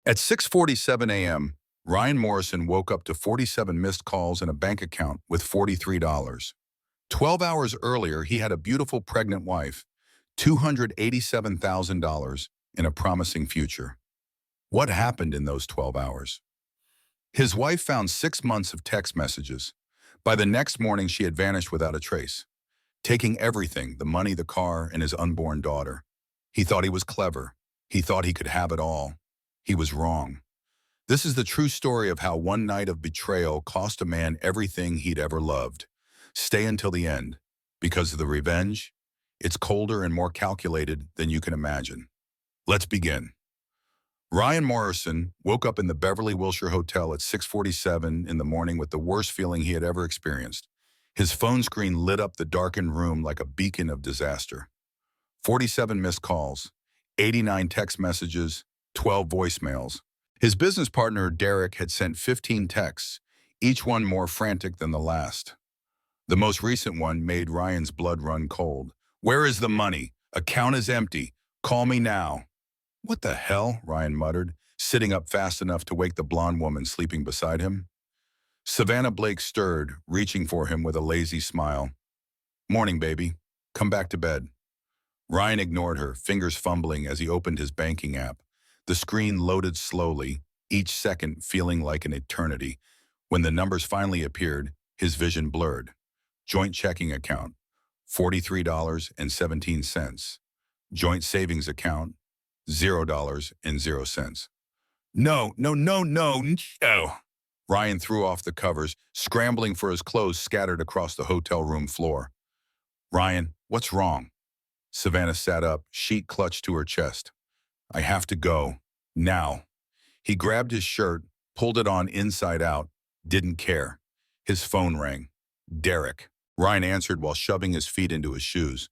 At 6:47 a.m., Ryan Morrison woke up to 47 missed calls and a bank account with $43. 12 hours earlier, he had a beautiful pregnant wife, $287,000 in a promising future. What happened in those 12 hours? His wife found 6 months of text messages. By the next morning, she had vanished without a trace, taking everything, the money, the car, and his unborn daughter. He thought he was clever. He thought he could have it all. He was wrong. This is the true story of how one night of betrayal cost a man everything he'd ever loved. Stay until the end, because of the revenge, it's colder and more calculated than you can imagine. Let's begin. Ryan Morrison woke up in the Beverly Wilshire Hotel at 6:47 in the morning with the worst feeling he had ever experienced. His phone screen lit up the darkened room like a beacon of disaster. 47 missed calls, 89 text messages, 12 voicemails. His business partner, Derek, had sent 15 texts, each one more frantic than the last. The most recent one made Ryan's blood run cold. "Where is the money? Account is empty. Call me now." "What the hell?" Ryan muttered, sitting up fast enough to wake the blonde woman sleeping beside him. Savannah Blake stirred, reaching for him with a lazy smile. "Morning, baby. Come back to bed." Ryan ignored her, fingers fumbling as he opened his banking app. The screen loaded slowly, each second feeling like an eternity. When the numbers finally appeared, his vision blurred. Joint checking account, $43.17. Joint savings account, $0.00. No, no, no, no, no. Ryan threw off the covers, scrambling for his clothes scattered across the hotel room floor. "Ryan, what's wrong?" Savannah sat up, sheet clutched to her chest. "I have to go. Now." He grabbed his shirt, pulled it on inside out, didn't care. His phone rang. Derek. Ryan answered while shoving his feet into his shoes.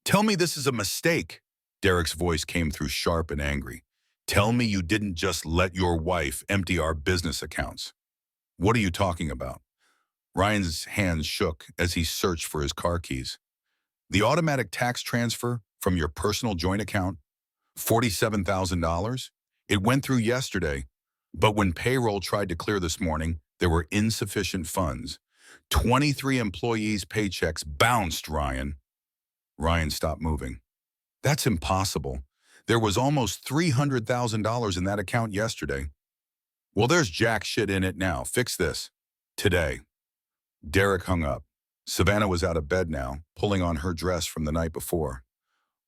"Tell me this is a mistake." Derek's voice came through sharp and angry. "Tell me you didn't just let your wife empty our business accounts." "What are you talking about?" Ryan's hands shook as he searched for his car keys. "The automatic tax transfer from your personal joint account, $47,000? It went through yesterday, but when payroll tried to clear this morning, there were insufficient funds. 23 employees' paychecks bounced, Ryan." Ryan stopped moving. "That's impossible. There was almost $300,000 in that account yesterday." "Well, there's jack shit in it now. Fix this. Today." Derek hung up. Savannah was out of bed now, pulling on her dress from the night before.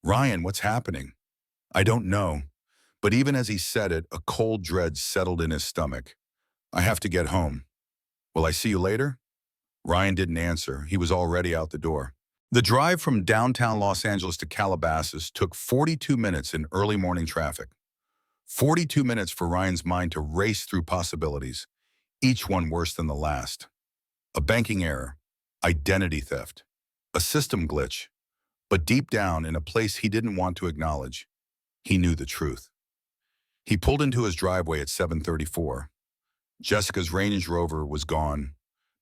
"Ryan, what's happening?" "I don't know." But even as he said it, a cold dread settled in his stomach. "I have to get home." "Will I see you later?" Ryan didn't answer. He was already out the door. The drive from downtown Los Angeles to Calabasas took 42 minutes in early morning traffic. 42 minutes for Ryan's mind to race through possibilities, each one worse than the last. A banking error, identity theft, a system glitch, but deep down in a place he didn't want to acknowledge, he knew the truth. He pulled into his driveway at 7:34. Jessica's Range Rover was gone.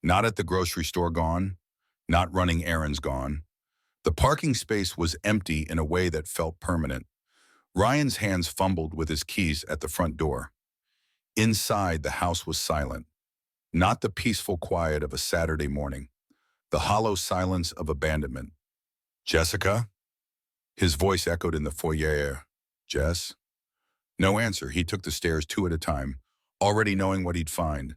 Not at the grocery store gone, not running errands gone. The parking space was empty in a way that felt permanent. Ryan's hands fumbled with his keys at the front door. Inside, the house was silent. Not the peaceful quiet of a Saturday morning. The hollow silence of abandonment. "Jessica?" His voice echoed in the foyer. "Jess?" No answer. He took the stairs 2 at a time, already knowing what he'd find.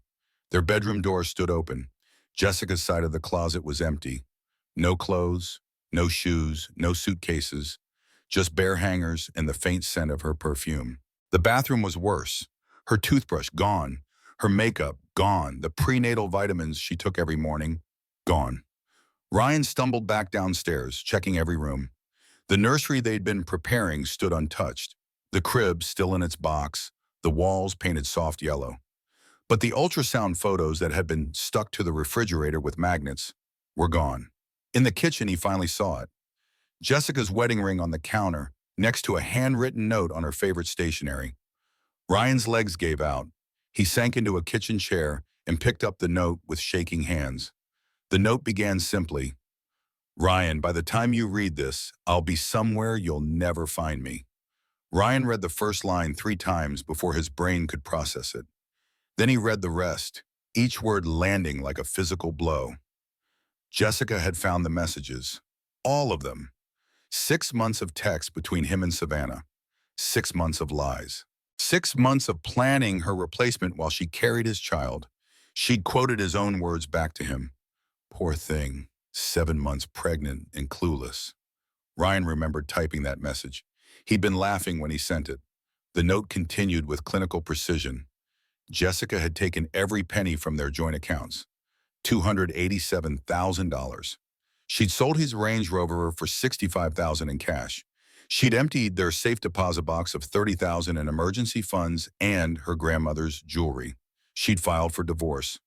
Their bedroom door stood open. Jessica's side of the closet was empty. No clothes, no shoes, no suitcases, just bare hangers and the faint scent of her perfume. The bathroom was worse. Her toothbrush gone. Her makeup gone. The prenatal vitamins she took every morning gone. Ryan stumbled back downstairs, checking every room. The nursery they'd been preparing stood untouched. The crib still in its box, the walls painted soft yellow. But the ultrasound photos that had been stuck to the refrigerator with magnets were gone. In the kitchen, he finally saw it. Jessica's wedding ring on the counter, next to a handwritten note on her favorite stationery. Ryan's legs gave out. He sank into a kitchen chair and picked up the note with shaking hands. The note began simply, "Ryan, by the time you read this, I'll be somewhere you'll never find me." Ryan read the first line 3 times before his brain could process it. Then he read the rest, each word landing like a physical blow. Jessica had found the messages. All of them. 6 months of text between him and Savannah. 6 months of lies. 6 months of planning her replacement while she carried his child. She'd quoted his own words back to him. Poor thing, 7 months pregnant and clueless. Ryan remembered typing that message. He'd been laughing when he sent it. The note continued with clinical precision. Jessica had taken every penny from their joint accounts. $287,000. She'd sold his Range Rover for $65,000 in cash. She'd emptied their safe deposit box of $30,000 in emergency funds and her grandmother's jewelry. She'd filed for divorce.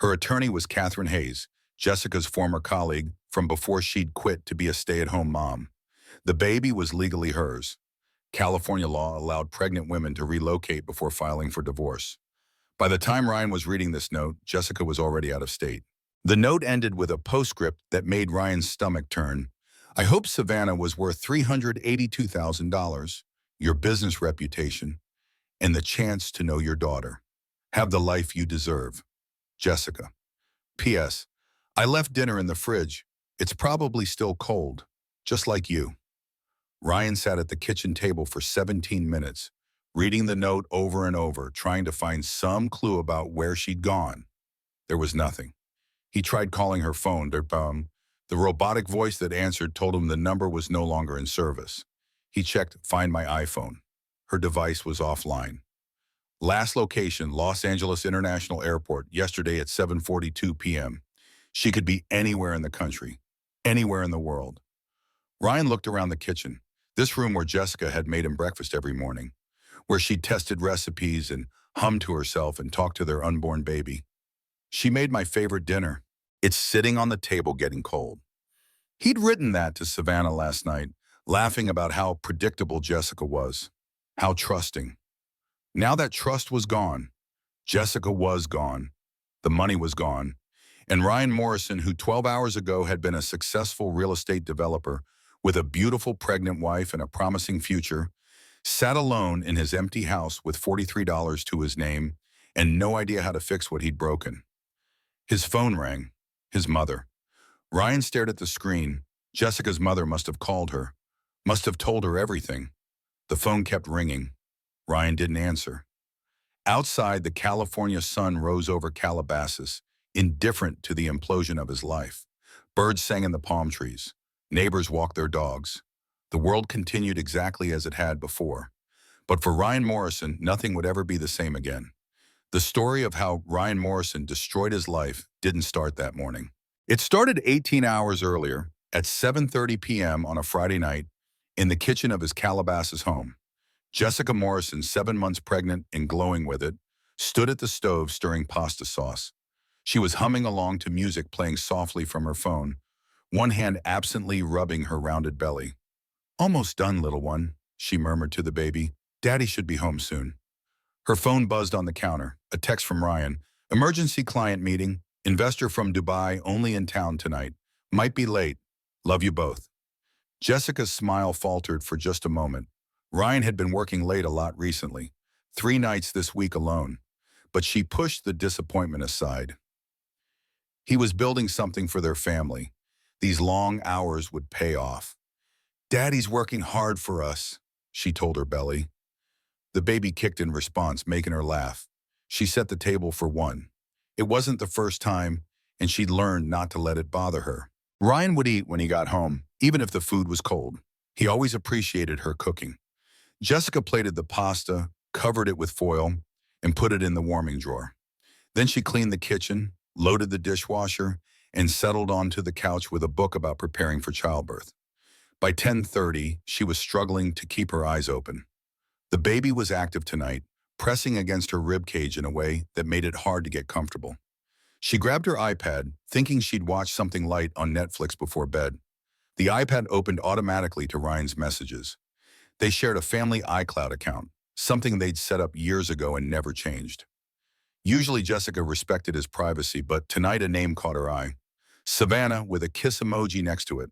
Her attorney was Catherine Hayes, Jessica's former colleague from before she'd quit to be a stay-at-home mom. The baby was legally hers. California law allowed pregnant women to relocate before filing for divorce. By the time Ryan was reading this note, Jessica was already out of state. The note ended with a postscript that made Ryan's stomach turn. I hope Savannah was worth $382,000, your business reputation, and the chance to know your daughter. Have the life you deserve. Jessica. P.S. I left dinner in the fridge. It's probably still cold, just like you. Ryan sat at the kitchen table for 17 minutes, reading the note over and over, trying to find some clue about where she'd gone. There was nothing. He tried calling her phone. The robotic voice that answered told him the number was no longer in service. He checked Find My iPhone. Her device was offline. Last location, Los Angeles International Airport, yesterday at 7:42 p.m. She could be anywhere in the country, anywhere in the world. Ryan looked around the kitchen, this room where Jessica had made him breakfast every morning, where she tested recipes and hummed to herself and talked to their unborn baby. She made my favorite dinner. It's sitting on the table getting cold. He'd written that to Savannah last night, laughing about how predictable Jessica was, how trusting. Now that trust was gone, Jessica was gone, the money was gone, and Ryan Morrison, who 12 hours ago had been a successful real estate developer with a beautiful pregnant wife and a promising future, sat alone in his empty house with $43 to his name and no idea how to fix what he'd broken. His phone rang. His mother. Ryan stared at the screen. Jessica's mother must have called her, must have told her everything. The phone kept ringing. Ryan didn't answer. Outside, the California sun rose over Calabasas, indifferent to the implosion of his life. Birds sang in the palm trees. Neighbors walked their dogs. The world continued exactly as it had before. But for Ryan Morrison, nothing would ever be the same again. The story of how Ryan Morrison destroyed his life didn't start that morning. It started 18 hours earlier, at 7:30 p.m. on a Friday night, in the kitchen of his Calabasas home. Jessica Morrison, 7 months pregnant and glowing with it, stood at the stove stirring pasta sauce. She was humming along to music playing softly from her phone, one hand absently rubbing her rounded belly. Almost done, little one, she murmured to the baby. Daddy should be home soon. Her phone buzzed on the counter, a text from Ryan. Emergency client meeting, investor from Dubai, only in town tonight. Might be late. Love you both. Jessica's smile faltered for just a moment. Ryan had been working late a lot recently, 3 nights this week alone, but she pushed the disappointment aside. He was building something for their family. These long hours would pay off. Daddy's working hard for us, she told her belly. The baby kicked in response, making her laugh. She set the table for one. It wasn't the first time, and she'd learned not to let it bother her. Ryan would eat when he got home, even if the food was cold. He always appreciated her cooking. Jessica plated the pasta, covered it with foil, and put it in the warming drawer. Then she cleaned the kitchen, loaded the dishwasher, and settled onto the couch with a book about preparing for childbirth. By 10:30, she was struggling to keep her eyes open. The baby was active tonight, pressing against her rib cage in a way that made it hard to get comfortable. She grabbed her iPad, thinking she'd watch something light on Netflix before bed. The iPad opened automatically to Ryan's messages. They shared a family iCloud account, something they'd set up years ago and never changed. Usually Jessica respected his privacy, but tonight a name caught her eye. Savannah, with a kiss emoji next to it.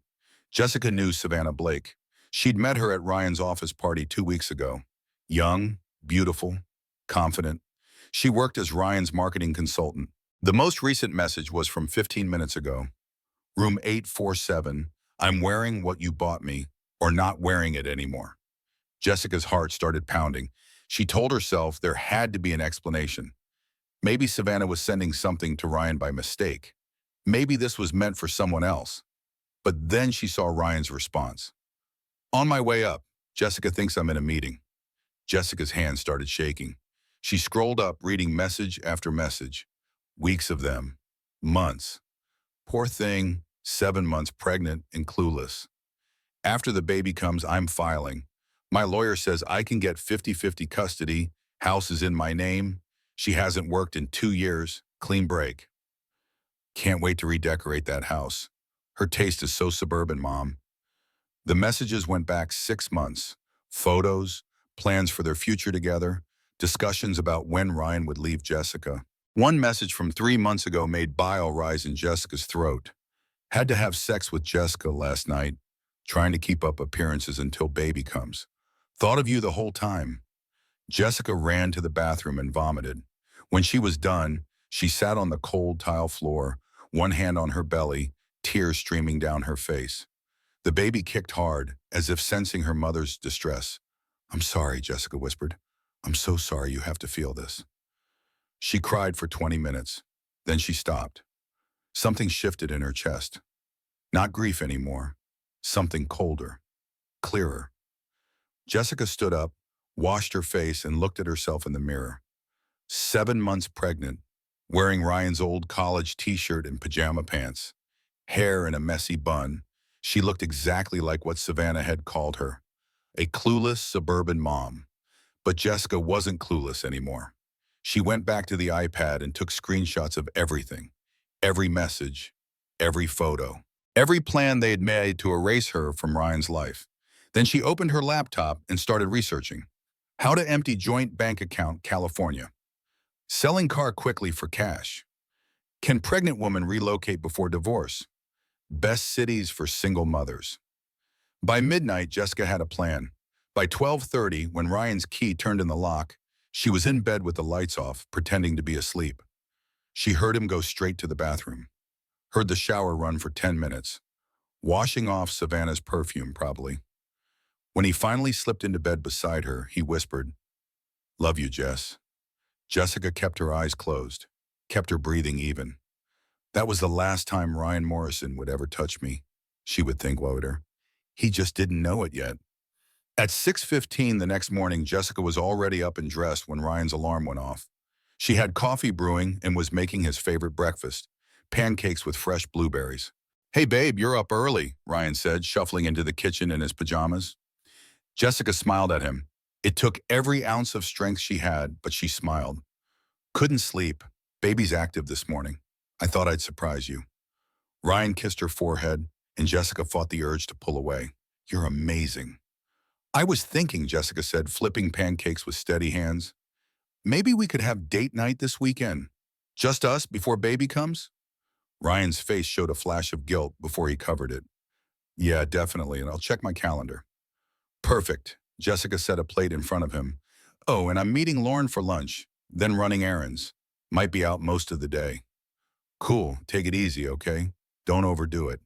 Jessica knew Savannah Blake. She'd met her at Ryan's office party 2 weeks ago. Young, beautiful, confident. She worked as Ryan's marketing consultant. The most recent message was from 15 minutes ago. Room 847, I'm wearing what you bought me, or not wearing it anymore. Jessica's heart started pounding. She told herself there had to be an explanation. Maybe Savannah was sending something to Ryan by mistake. Maybe this was meant for someone else. But then she saw Ryan's response. On my way up, Jessica thinks I'm in a meeting. Jessica's hands started shaking. She scrolled up, reading message after message. Weeks of them. Months. Poor thing, 7 months pregnant and clueless. After the baby comes, I'm filing. My lawyer says I can get 50-50 custody. House is in my name. She hasn't worked in 2 years. Clean break. Can't wait to redecorate that house. Her taste is so suburban, Mom. The messages went back 6 months. Photos, plans for their future together, discussions about when Ryan would leave Jessica. One message from 3 months ago made bile rise in Jessica's throat. Had to have sex with Jessica last night, trying to keep up appearances until baby comes. Thought of you the whole time. Jessica ran to the bathroom and vomited. When she was done, she sat on the cold tile floor, one hand on her belly, tears streaming down her face. The baby kicked hard, as if sensing her mother's distress. I'm sorry, Jessica whispered. I'm so sorry you have to feel this. She cried for 20 minutes. Then she stopped. Something shifted in her chest. Not grief anymore. Something colder. Clearer. Jessica stood up, washed her face, and looked at herself in the mirror. 7 months pregnant, wearing Ryan's old college t-shirt and pajama pants. Hair in a messy bun. She looked exactly like what Savannah had called her. A clueless suburban mom. But Jessica wasn't clueless anymore. She went back to the iPad and took screenshots of everything. Every message, every photo, every plan they had made to erase her from Ryan's life. Then she opened her laptop and started researching. How to empty joint bank account, California. Selling car quickly for cash. Can pregnant woman relocate before divorce? Best cities for single mothers. By midnight, Jessica had a plan. By 12:30, when Ryan's key turned in the lock, she was in bed with the lights off, pretending to be asleep. She heard him go straight to the bathroom. Heard the shower run for 10 minutes. Washing off Savannah's perfume, probably. When he finally slipped into bed beside her, he whispered, Love you, Jess. Jessica kept her eyes closed, kept her breathing even. That was the last time Ryan Morrison would ever touch me, she would think later. He just didn't know it yet. At 6:15 the next morning, Jessica was already up and dressed when Ryan's alarm went off. She had coffee brewing and was making his favorite breakfast, pancakes with fresh blueberries. Hey babe, you're up early, Ryan said, shuffling into the kitchen in his pajamas. Jessica smiled at him. It took every ounce of strength she had, but she smiled. Couldn't sleep. Baby's active this morning. I thought I'd surprise you. Ryan kissed her forehead, and Jessica fought the urge to pull away. You're amazing. I was thinking, Jessica said, flipping pancakes with steady hands. Maybe we could have date night this weekend. Just us before baby comes? Ryan's face showed a flash of guilt before he covered it. Yeah, definitely, and I'll check my calendar. Perfect. Jessica set a plate in front of him. Oh, and I'm meeting Lauren for lunch, then running errands. Might be out most of the day. Cool, take it easy, okay? Don't overdo it.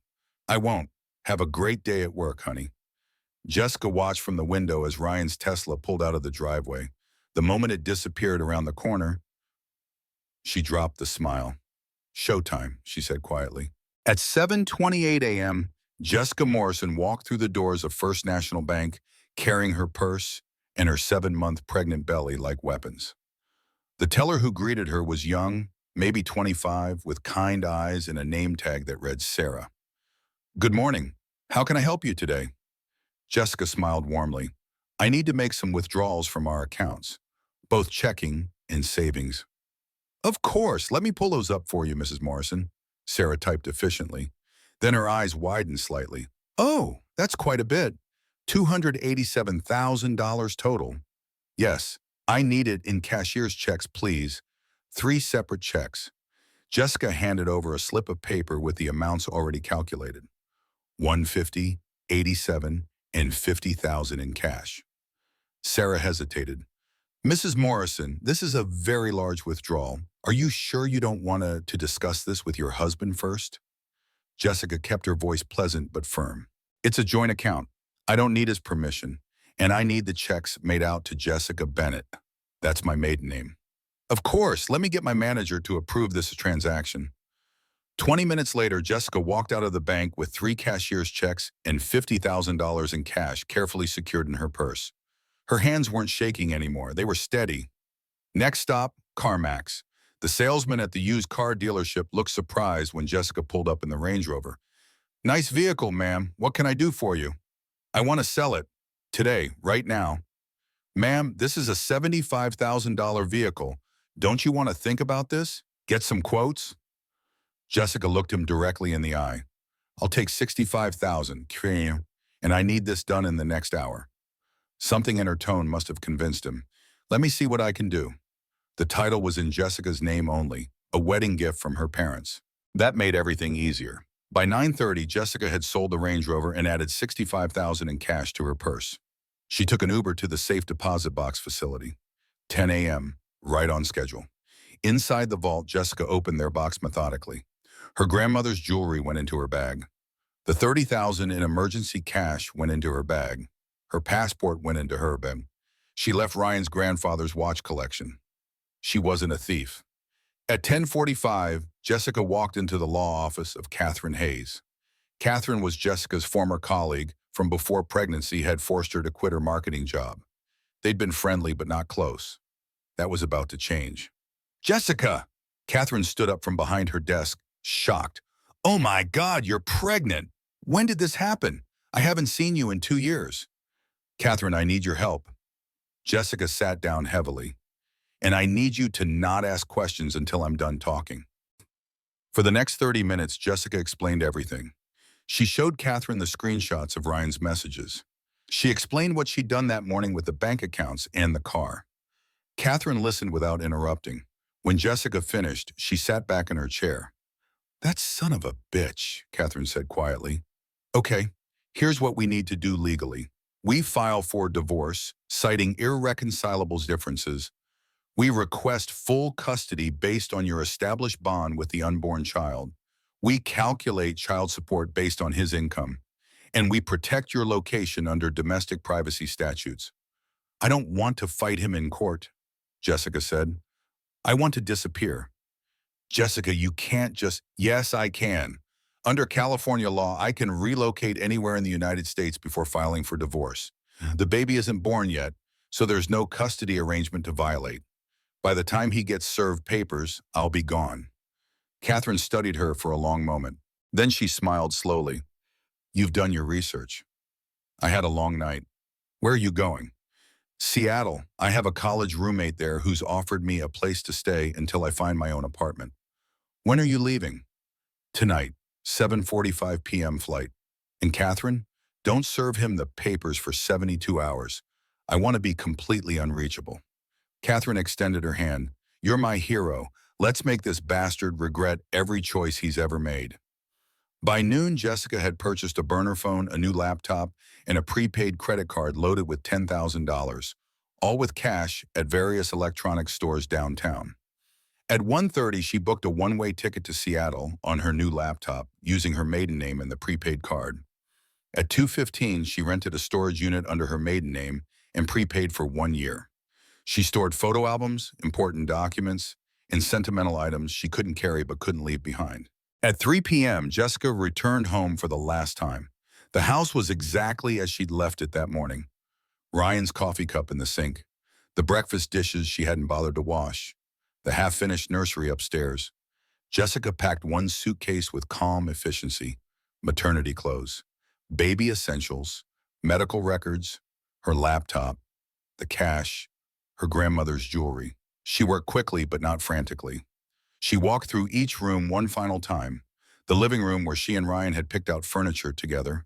I won't. Have a great day at work, honey. Jessica watched from the window as Ryan's Tesla pulled out of the driveway. The moment it disappeared around the corner, she dropped the smile. Showtime, she said quietly. At 7:28 a.m., Jessica Morrison walked through the doors of First National Bank, carrying her purse and her 7-month pregnant belly like weapons. The teller who greeted her was young, maybe 25, with kind eyes and a name tag that read Sarah. Good morning. How can I help you today? Jessica smiled warmly. I need to make some withdrawals from our accounts, both checking and savings. Of course, let me pull those up for you, Mrs. Morrison, Sarah typed efficiently. Then her eyes widened slightly. Oh, that's quite a bit. $287,000 total. Yes, I need it in cashier's checks, please. 3 separate checks. Jessica handed over a slip of paper with the amounts already calculated. 150, 87, and $50,000 in cash. Sarah hesitated. Mrs. Morrison, this is a very large withdrawal. Are you sure you don't want to discuss this with your husband first? Jessica kept her voice pleasant but firm. It's a joint account. I don't need his permission, and I need the checks made out to Jessica Bennett. That's my maiden name. Of course, let me get my manager to approve this transaction. 20 minutes later, Jessica walked out of the bank with 3 cashier's checks and $50,000 in cash carefully secured in her purse. Her hands weren't shaking anymore. They were steady. Next stop, CarMax. The salesman at the used car dealership looked surprised when Jessica pulled up in the Range Rover. Nice vehicle, ma'am. What can I do for you? I want to sell it. Today, right now. Ma'am, this is a $75,000 vehicle. Don't you want to think about this? Get some quotes? Jessica looked him directly in the eye. I'll take $65,000, and I need this done in the next hour. Something in her tone must have convinced him. Let me see what I can do. The title was in Jessica's name only, a wedding gift from her parents. That made everything easier. By 9:30, Jessica had sold the Range Rover and added $65,000 in cash to her purse. She took an Uber to the safe deposit box facility. 10 a.m., right on schedule. Inside the vault, Jessica opened their box methodically. Her grandmother's jewelry went into her bag. The $30,000 in emergency cash went into her bag. Her passport went into her bag. She left Ryan's grandfather's watch collection. She wasn't a thief. At 10:45, Jessica walked into the law office of Catherine Hayes. Catherine was Jessica's former colleague from before pregnancy had forced her to quit her marketing job. They'd been friendly but not close. That was about to change. Jessica! Catherine stood up from behind her desk, shocked. Oh my God, you're pregnant! When did this happen? I haven't seen you in 2 years. Catherine, I need your help. Jessica sat down heavily. And I need you to not ask questions until I'm done talking. For the next 30 minutes, Jessica explained everything. She showed Catherine the screenshots of Ryan's messages. She explained what she'd done that morning with the bank accounts and the car. Catherine listened without interrupting. When Jessica finished, she sat back in her chair. That son of a bitch, Catherine said quietly. Okay, here's what we need to do legally. We file for divorce, citing irreconcilable differences. We request full custody based on your established bond with the unborn child. We calculate child support based on his income. And we protect your location under domestic privacy statutes. I don't want to fight him in court, Jessica said. I want to disappear. Jessica, you can't just... Yes, I can. Under California law, I can relocate anywhere in the United States before filing for divorce. The baby isn't born yet, so there's no custody arrangement to violate. By the time he gets served papers, I'll be gone. Catherine studied her for a long moment. Then she smiled slowly. You've done your research. I had a long night. Where are you going? Seattle. I have a college roommate there who's offered me a place to stay until I find my own apartment. When are you leaving? Tonight, 7:45 p.m. flight. And Catherine, don't serve him the papers for 72 hours. I want to be completely unreachable. Catherine extended her hand. You're my hero. Let's make this bastard regret every choice he's ever made. By noon, Jessica had purchased a burner phone, a new laptop, and a prepaid credit card loaded with $10,000, all with cash at various electronics stores downtown. At 1:30, she booked a one-way ticket to Seattle on her new laptop, using her maiden name and the prepaid card. At 2:15, she rented a storage unit under her maiden name and prepaid for 1 year. She stored photo albums, important documents, and sentimental items she couldn't carry but couldn't leave behind. At 3 p.m., Jessica returned home for the last time. The house was exactly as she'd left it that morning. Ryan's coffee cup in the sink, the breakfast dishes she hadn't bothered to wash, the half-finished nursery upstairs. Jessica packed one suitcase with calm efficiency: maternity clothes, baby essentials, medical records, her laptop, the cash, her grandmother's jewelry. She worked quickly but not frantically. She walked through each room one final time: the living room where she and Ryan had picked out furniture together,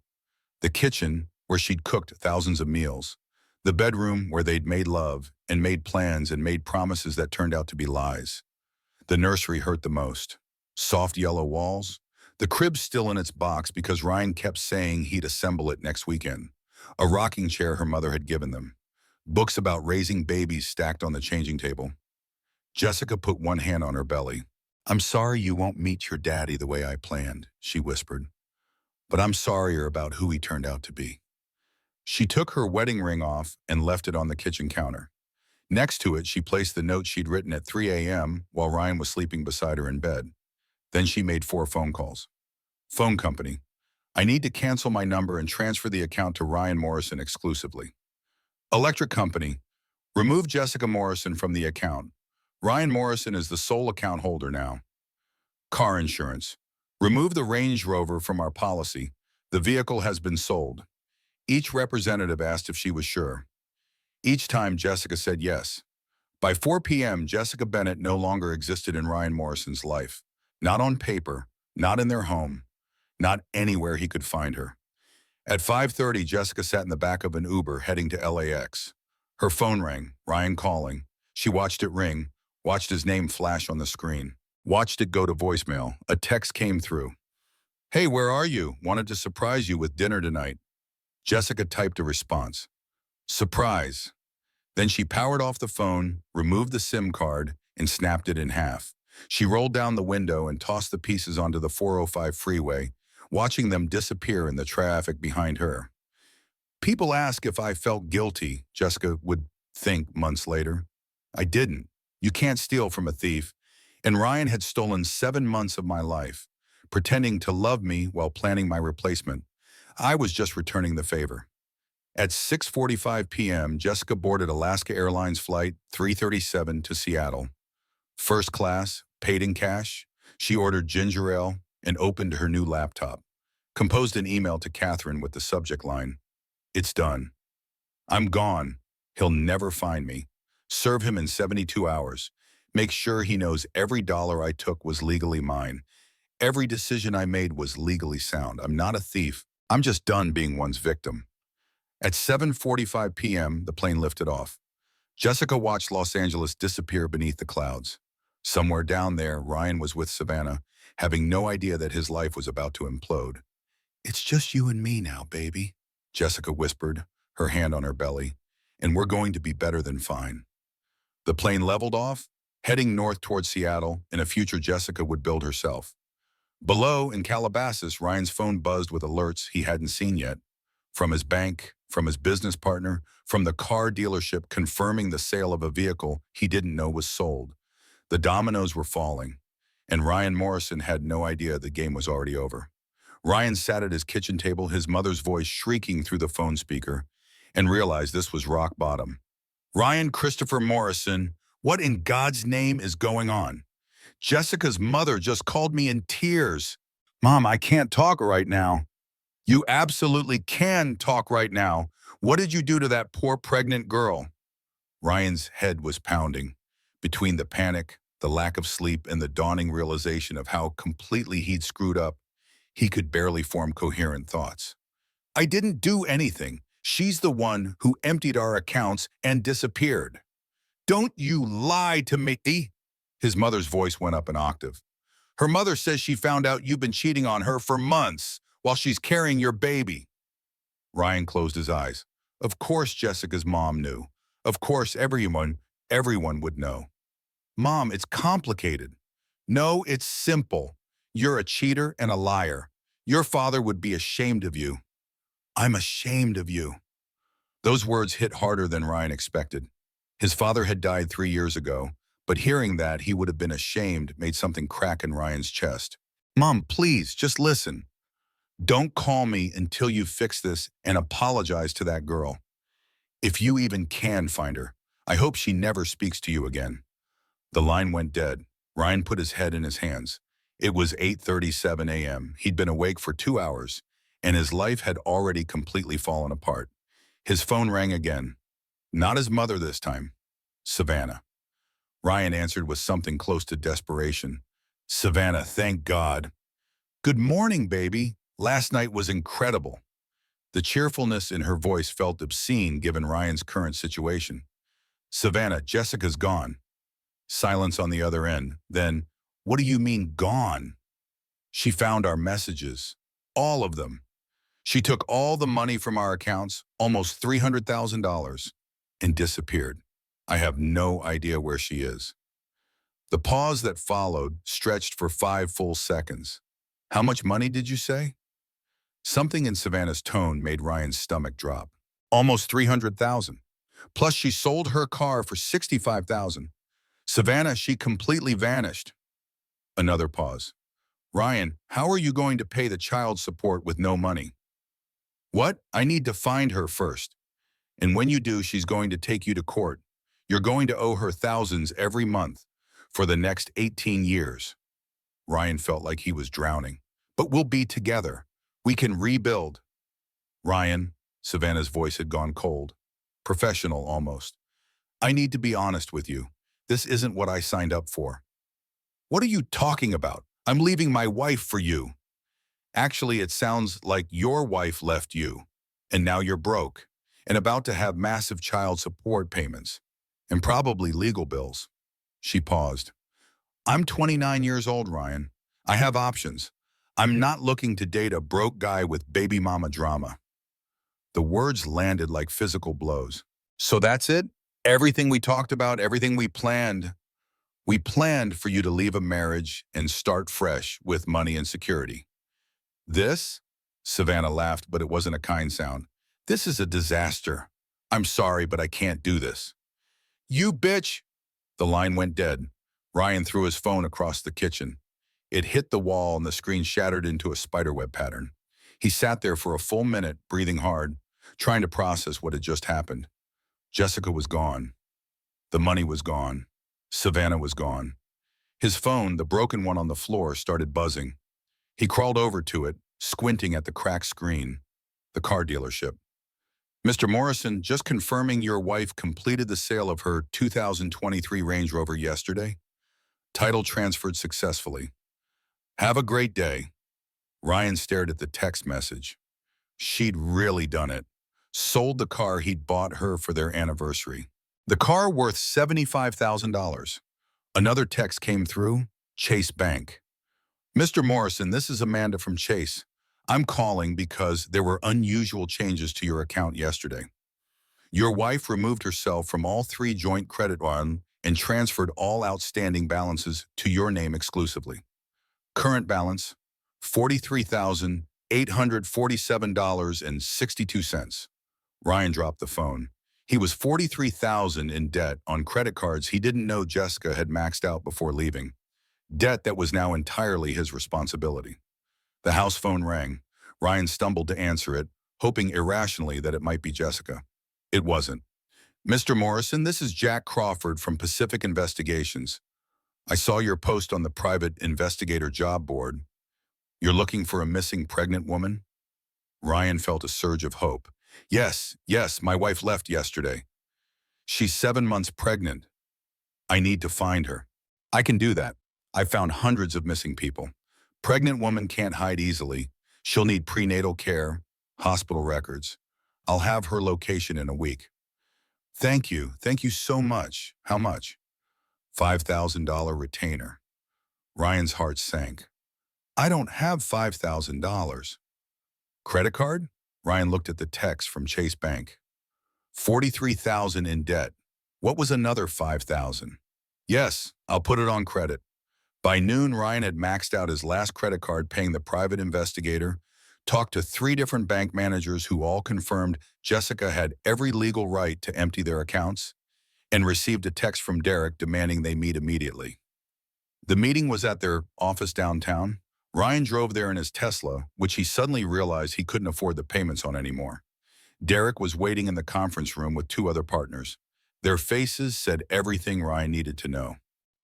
the kitchen where she'd cooked thousands of meals, the bedroom where they'd made love and made plans and made promises that turned out to be lies. The nursery hurt the most. Soft yellow walls, the crib still in its box because Ryan kept saying he'd assemble it next weekend. a rocking chair her mother had given them, books about raising babies stacked on the changing table. Jessica put one hand on her belly. "I'm sorry you won't meet your daddy the way I planned," she whispered, "but I'm sorrier about who he turned out to be." She took her wedding ring off and left it on the kitchen counter. Next to it, she placed the note she'd written at 3 a.m. while Ryan was sleeping beside her in bed. Then she made 4 phone calls. Phone company. "I need to cancel my number and transfer the account to Ryan Morrison exclusively." Electric company. "Remove Jessica Morrison from the account. Ryan Morrison is the sole account holder now." Car insurance. "Remove the Range Rover from our policy. The vehicle has been sold." Each representative asked if she was sure. Each time, Jessica said yes. By 4 p.m., Jessica Bennett no longer existed in Ryan Morrison's life. Not on paper, not in their home, not anywhere he could find her. At 5:30, Jessica sat in the back of an Uber heading to LAX. Her phone rang, Ryan calling. She watched it ring, watched his name flash on the screen, watched it go to voicemail. A text came through. "Hey, where are you? Wanted to surprise you with dinner tonight." Jessica typed a response. "Surprise." Then she powered off the phone, removed the SIM card, and snapped it in half. She rolled down the window and tossed the pieces onto the 405 freeway, watching them disappear in the traffic behind her. "People ask if I felt guilty," Jessica would think months later. "I didn't. You can't steal from a thief." And Ryan had stolen 7 months of my life, pretending to love me while planning my replacement. I was just returning the favor. At 6:45 p.m., Jessica boarded Alaska Airlines Flight 337 to Seattle. First class, paid in cash. She ordered ginger ale and opened her new laptop. Composed an email to Catherine with the subject line, "It's done. I'm gone. He'll never find me. Serve him in 72 hours. Make sure he knows every dollar I took was legally mine. Every decision I made was legally sound. I'm not a thief. I'm just done being one's victim." At 7:45 p.m., the plane lifted off. Jessica watched Los Angeles disappear beneath the clouds. Somewhere down there, Ryan was with Savannah, having no idea that his life was about to implode. "It's just you and me now, baby," Jessica whispered, her hand on her belly, "and we're going to be better than fine." The plane leveled off, heading north toward Seattle in a future Jessica would build herself. Below, in Calabasas, Ryan's phone buzzed with alerts he hadn't seen yet. From his bank, from his business partner, from the car dealership confirming the sale of a vehicle he didn't know was sold. The dominoes were falling, and Ryan Morrison had no idea the game was already over. Ryan sat at his kitchen table, his mother's voice shrieking through the phone speaker, and realized this was rock bottom. "Ryan Christopher Morrison, what in God's name is going on? Jessica's mother just called me in tears. Mom, I can't talk right now." "You absolutely can talk right now. What did you do to that poor pregnant girl?" Ryan's head was pounding. Between the panic, the lack of sleep, and the dawning realization of how completely he'd screwed up, he could barely form coherent thoughts. "I didn't do anything. She's the one who emptied our accounts and disappeared." "Don't you lie to me!" His mother's voice went up an octave. "Her mother says she found out you've been cheating on her for months while she's carrying your baby." Ryan closed his eyes. Of course Jessica's mom knew. Of course everyone would know. "Mom, it's complicated." "No, it's simple. You're a cheater and a liar. Your father would be ashamed of you." "I'm ashamed of you." Those words hit harder than Ryan expected. His father had died 3 years ago, but hearing that he would have been ashamed made something crack in Ryan's chest. "Mom, please, just listen. Don't call me until you fix this and apologize to that girl. If you even can find her, I hope she never speaks to you again." The line went dead. Ryan put his head in his hands. It was 8:37 a.m. He'd been awake for 2 hours, and his life had already completely fallen apart. His phone rang again. Not his mother this time. Savannah. Ryan answered with something close to desperation. "Savannah, thank God." "Good morning, baby. Last night was incredible." The cheerfulness in her voice felt obscene given Ryan's current situation. "Savannah, Jessica's gone." Silence on the other end. Then, "What do you mean, gone?" "She found our messages. All of them." She took all the money from our accounts, almost $300,000, and disappeared. I have no idea where she is. The pause that followed stretched for 5 full seconds. How much money did you say? Something in Savannah's tone made Ryan's stomach drop. Almost 300,000. Plus she sold her car for 65,000. Savannah, she completely vanished. Another pause. Ryan, how are you going to pay the child support with no money? What? I need to find her first. And when you do, she's going to take you to court. You're going to owe her thousands every month for the next 18 years. Ryan felt like he was drowning. But we'll be together. We can rebuild. Ryan, Savannah's voice had gone cold. Professional almost. I need to be honest with you. This isn't what I signed up for. What are you talking about? I'm leaving my wife for you. Actually, it sounds like your wife left you, and now you're broke, and about to have massive child support payments, and probably legal bills. She paused. I'm 29 years old, Ryan. I have options. I'm not looking to date a broke guy with baby mama drama. The words landed like physical blows. So that's it? Everything we talked about, everything we planned. We planned for you to leave a marriage and start fresh with money and security. This? Savannah laughed, but it wasn't a kind sound. This is a disaster. I'm sorry, but I can't do this. You bitch! The line went dead. Ryan threw his phone across the kitchen. It hit the wall and the screen shattered into a spiderweb pattern. He sat there for a full minute, breathing hard, trying to process what had just happened. Jessica was gone. The money was gone. Savannah was gone. His phone, the broken one on the floor, started buzzing. He crawled over to it, squinting at the cracked screen. The car dealership. Mr. Morrison, just confirming your wife completed the sale of her 2023 Range Rover yesterday. Title transferred successfully. Have a great day. Ryan stared at the text message. She'd really done it. Sold the car he'd bought her for their anniversary. The car worth $75,000. Another text came through, Chase Bank. Mr. Morrison, this is Amanda from Chase. I'm calling because there were unusual changes to your account yesterday. Your wife removed herself from all 3 joint credit lines and transferred all outstanding balances to your name exclusively. Current balance, $43,847.62. Ryan dropped the phone. He was $43,000 in debt on credit cards he didn't know Jessica had maxed out before leaving. Debt that was now entirely his responsibility. The house phone rang. Ryan stumbled to answer it, hoping irrationally that it might be Jessica. It wasn't. Mr. Morrison, this is Jack Crawford from Pacific Investigations. I saw your post on the private investigator job board. You're looking for a missing pregnant woman? Ryan felt a surge of hope. Yes, my wife left yesterday. She's 7 months pregnant. I need to find her. I can do that. I've found hundreds of missing people. Pregnant woman can't hide easily. She'll need prenatal care, hospital records. I'll have her location in a week. Thank you so much. How much? $5,000 retainer. Ryan's heart sank. I don't have $5,000. Credit card? Ryan looked at the text from Chase Bank. $43,000 in debt. What was another $5,000? Yes, I'll put it on credit. By noon, Ryan had maxed out his last credit card paying the private investigator, talked to 3 different bank managers who all confirmed Jessica had every legal right to empty their accounts, and received a text from Derek demanding they meet immediately. The meeting was at their office downtown. Ryan drove there in his Tesla, which he suddenly realized he couldn't afford the payments on anymore. Derek was waiting in the conference room with 2 other partners. Their faces said everything Ryan needed to know.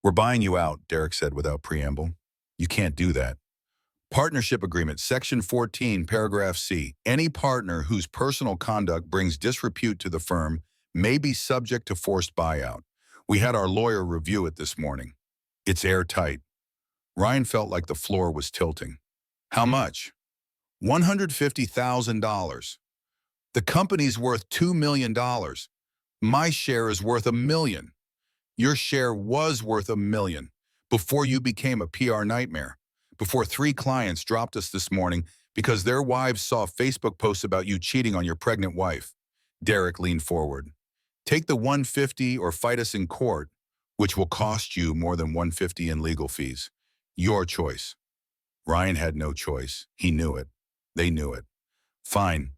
We're buying you out, Derek said without preamble. You can't do that. Partnership Agreement, Section 14, Paragraph C. Any partner whose personal conduct brings disrepute to the firm may be subject to forced buyout. We had our lawyer review it this morning. It's airtight. Ryan felt like the floor was tilting. How much? $150,000. The company's worth $2 million. My share is worth $1 million. Your share was worth $1 million before you became a PR nightmare, before 3 clients dropped us this morning Because their wives saw Facebook posts about you cheating on your pregnant wife. Derek leaned forward. Take the 150 or fight us in court, which will cost you more than 150 in legal fees. Your choice. Ryan had no choice. He knew it. They knew it. Fine.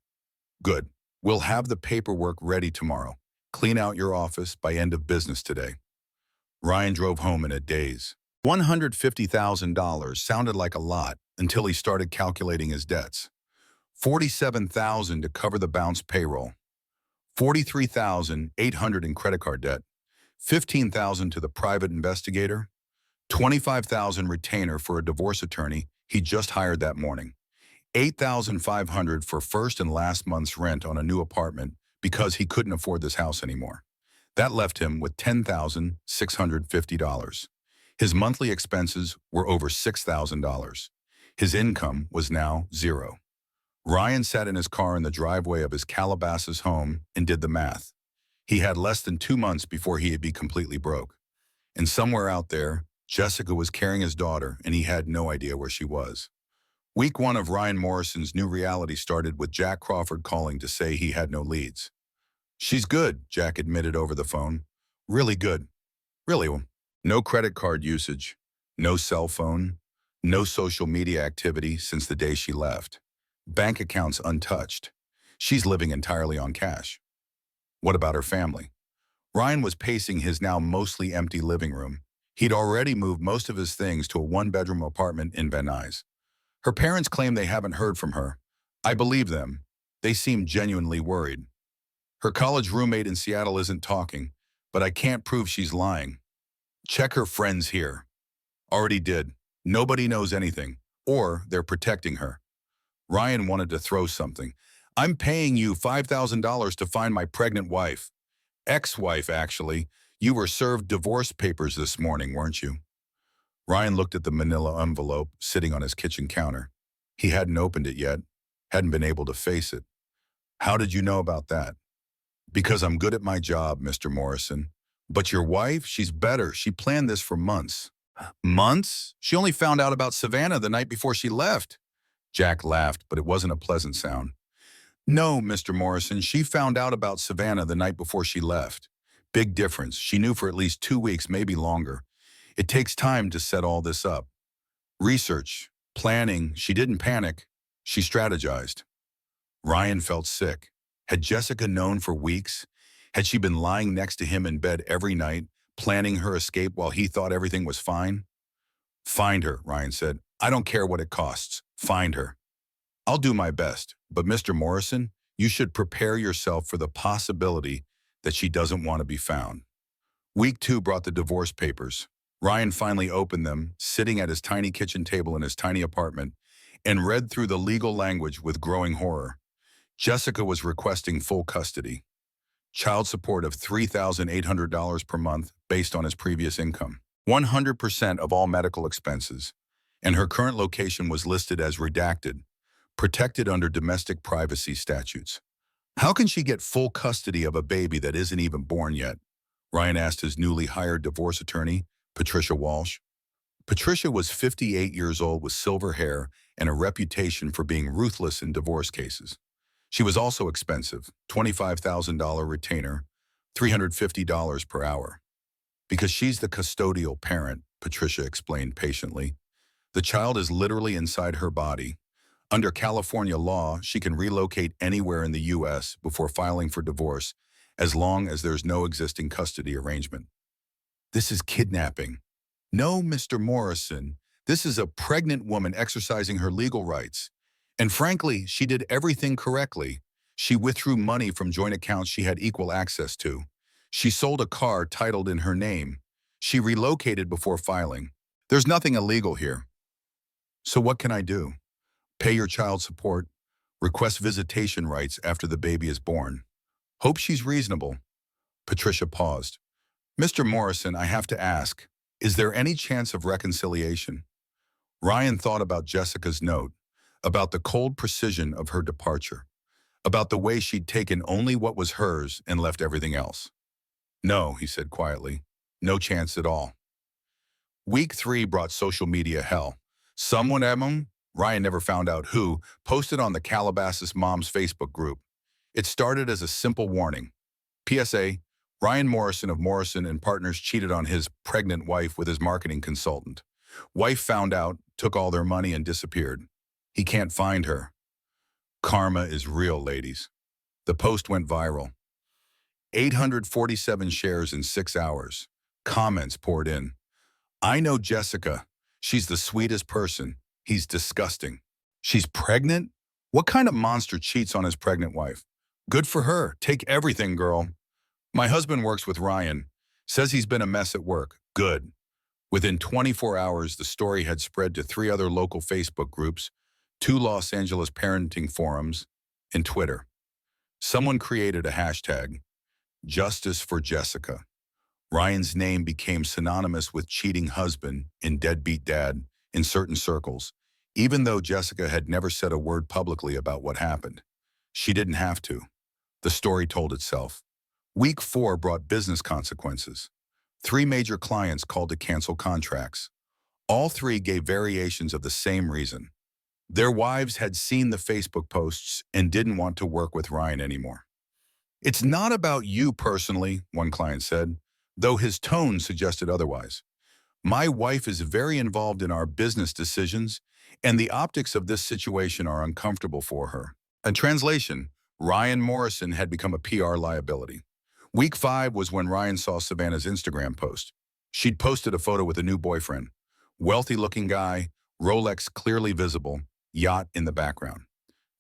Good. We'll have the paperwork ready tomorrow. Clean out your office by end of business today. Ryan drove home in a daze. $150,000 sounded like a lot until he started calculating his debts. $47,000 to cover the bounce payroll. $43,800 in credit card debt. $15,000 to the private investigator. $25,000 retainer for a divorce attorney he just hired that morning. $8,500 for first and last month's rent on a new apartment because he couldn't afford this house anymore. That left him with $10,650. His monthly expenses were over $6,000. His income was now zero. Ryan sat in his car in the driveway of his Calabasas home and did the math. He had less than 2 months before he'd be completely broke. And somewhere out there, Jessica was carrying his daughter, and he had no idea where she was. Week 1 of Ryan Morrison's new reality started with Jack Crawford calling to say he had no leads. She's good, Jack admitted over the phone. Really good. Really. No credit card usage, no cell phone, no social media activity since the day she left. Bank accounts untouched. She's living entirely on cash. What about her family? Ryan was pacing his now mostly empty living room. He'd already moved most of his things to a 1-bedroom apartment in Van Nuys. Her parents claim they haven't heard from her. I believe them. They seem genuinely worried. Her college roommate in Seattle isn't talking, but I can't prove she's lying. Check her friends here. Already did. Nobody knows anything, or they're protecting her. Ryan wanted to throw something. I'm paying you $5,000 to find my pregnant wife. Ex-wife, actually. You were served divorce papers this morning, weren't you? Ryan looked at the manila envelope sitting on his kitchen counter. He hadn't opened it yet, hadn't been able to face it. How did you know about that? Because I'm good at my job, Mr. Morrison. But your wife, she's better. She planned this for months. Months? She only found out about Savannah the night before she left. Jack laughed, but it wasn't a pleasant sound. No, Mr. Morrison, she found out about Savannah the night before she left. Big difference. She knew for at least 2 weeks, maybe longer. It takes time to set all this up. Research, planning, she didn't panic. She strategized. Ryan felt sick. Had Jessica known for weeks? Had she been lying next to him in bed every night, planning her escape while he thought everything was fine? Find her, Ryan said. I don't care what it costs. Find her. I'll do my best, but Mr. Morrison, you should prepare yourself for the possibility that she doesn't want to be found. Week 2 brought the divorce papers. Ryan finally opened them, sitting at his tiny kitchen table in his tiny apartment, and read through the legal language with growing horror. Jessica was requesting full custody. Child support of $3,800 per month based on his previous income. 100% of all medical expenses. And her current location was listed as redacted, protected under domestic privacy statutes. How can she get full custody of a baby that isn't even born yet? Ryan asked his newly hired divorce attorney, Patricia Walsh. Patricia was 58 years old with silver hair and a reputation for being ruthless in divorce cases. She was also expensive, $25,000 retainer, $350 per hour. Because she's the custodial parent, Patricia explained patiently. The child is literally inside her body. Under California law, she can relocate anywhere in the U.S. before filing for divorce, as long as there's no existing custody arrangement. This is kidnapping. No, Mr. Morrison, this is a pregnant woman exercising her legal rights. And frankly, she did everything correctly. She withdrew money from joint accounts she had equal access to. She sold a car titled in her name. She relocated before filing. There's nothing illegal here. So what can I do? Pay your child support, request visitation rights after the baby is born. Hope she's reasonable. Patricia paused. Mr. Morrison, I have to ask, is there any chance of reconciliation? Ryan thought about Jessica's note, about the cold precision of her departure, about the way she'd taken only what was hers and left everything else. No, he said quietly, no chance at all. Week 3 brought social media hell. Someone, Emma, Ryan never found out who, posted on the Calabasas Moms Facebook group. It started as a simple warning. PSA, Ryan Morrison of Morrison and Partners cheated on his pregnant wife with his marketing consultant. Wife found out, took all their money and disappeared. He can't find her. Karma is real, ladies. The post went viral. 847 shares in 6 hours. Comments poured in. I know Jessica. She's the sweetest person. He's disgusting. She's pregnant? What kind of monster cheats on his pregnant wife? Good for her. Take everything, girl. My husband works with Ryan. Says he's been a mess at work. Good. Within 24 hours, the story had spread to 3 other local Facebook groups, 2 Los Angeles parenting forums, and Twitter. Someone created a hashtag, Justice for Jessica. Ryan's name became synonymous with cheating husband and deadbeat dad in certain circles, even though Jessica had never said a word publicly about what happened. She didn't have to. The story told itself. Week 4 brought business consequences. 3 major clients called to cancel contracts. All 3 gave variations of the same reason. Their wives had seen the Facebook posts and didn't want to work with Ryan anymore. It's not about you personally, one client said, though his tone suggested otherwise. My wife is very involved in our business decisions, and the optics of this situation are uncomfortable for her. In translation, Ryan Morrison had become a PR liability. Week 5 was when Ryan saw Savannah's Instagram post. She'd posted a photo with a new boyfriend. Wealthy-looking guy, Rolex clearly visible, yacht in the background.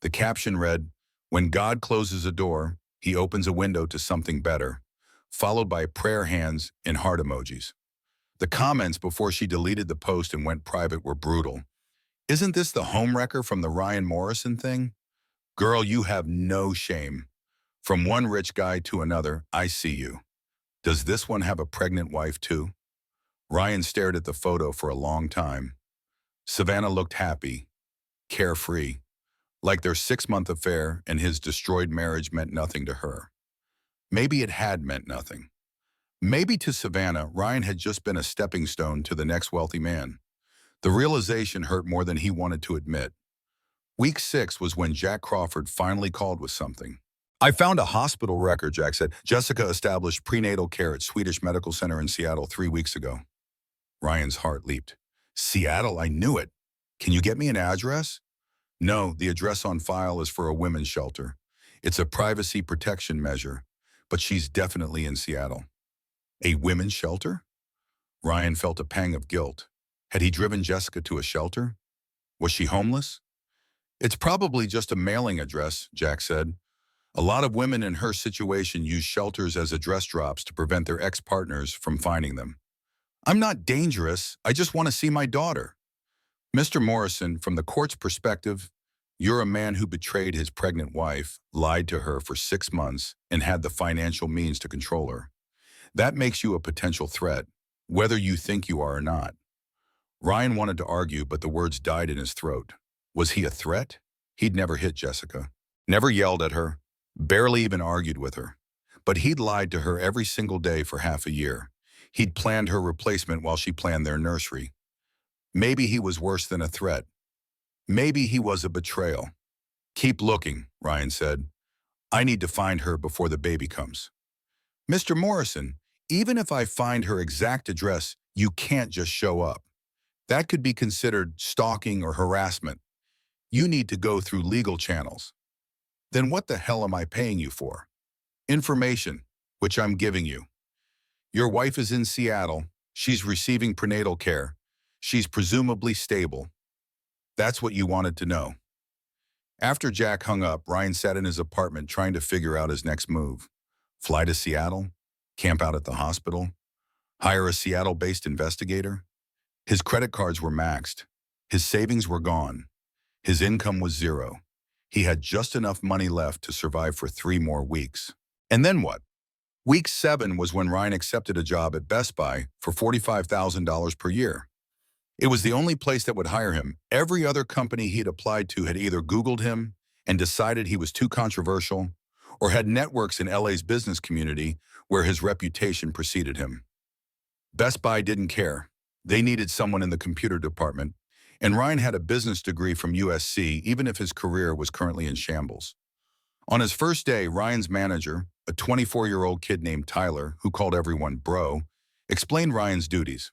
The caption read, "When God closes a door, he opens a window to something better," followed by prayer hands and heart emojis. The comments before she deleted the post and went private were brutal. Isn't this the homewrecker from the Ryan Morrison thing? Girl, you have no shame. From one rich guy to another, I see you. Does this one have a pregnant wife too? Ryan stared at the photo for a long time. Savannah looked happy, carefree, like their 6-month affair and his destroyed marriage meant nothing to her. Maybe it had meant nothing. Maybe to Savannah, Ryan had just been a stepping stone to the next wealthy man. The realization hurt more than he wanted to admit. Week 6 was when Jack Crawford finally called with something. I found a hospital record, Jack said. Jessica established prenatal care at Swedish Medical Center in Seattle 3 weeks ago. Ryan's heart leaped. Seattle, I knew it. Can you get me an address? No, the address on file is for a women's shelter. It's a privacy protection measure, but she's definitely in Seattle. A women's shelter? Ryan felt a pang of guilt. Had he driven Jessica to a shelter? Was she homeless? It's probably just a mailing address, Jack said. A lot of women in her situation use shelters as address drops to prevent their ex-partners from finding them. I'm not dangerous. I just want to see my daughter. Mr. Morrison, from the court's perspective, you're a man who betrayed his pregnant wife, lied to her for 6 months, and had the financial means to control her. That makes you a potential threat, whether you think you are or not. Ryan wanted to argue, but the words died in his throat. Was he a threat? He'd never hit Jessica, never yelled at her, barely even argued with her. But he'd lied to her every single day for half a year. He'd planned her replacement while she planned their nursery. Maybe he was worse than a threat. Maybe he was a betrayal. Keep looking, Ryan said. I need to find her before the baby comes. Mr. Morrison, even if I find her exact address, you can't just show up. That could be considered stalking or harassment. You need to go through legal channels. Then what the hell am I paying you for? Information, which I'm giving you. Your wife is in Seattle. She's receiving prenatal care. She's presumably stable. That's what you wanted to know. After Jack hung up, Ryan sat in his apartment trying to figure out his next move. Fly to Seattle? Camp out at the hospital? Hire a Seattle-based investigator? His credit cards were maxed. His savings were gone. His income was zero. He had just enough money left to survive for 3 more weeks. And then what? Week 7 was when Ryan accepted a job at Best Buy for $45,000 per year. It was the only place that would hire him. Every other company he'd applied to had either Googled him and decided he was too controversial, or had networks in LA's business community where his reputation preceded him. Best Buy didn't care. They needed someone in the computer department, And Ryan had a business degree from USC, even if his career was currently in shambles. On his first day, Ryan's manager, a 24-year-old kid named Tyler, who called everyone bro, explained Ryan's duties.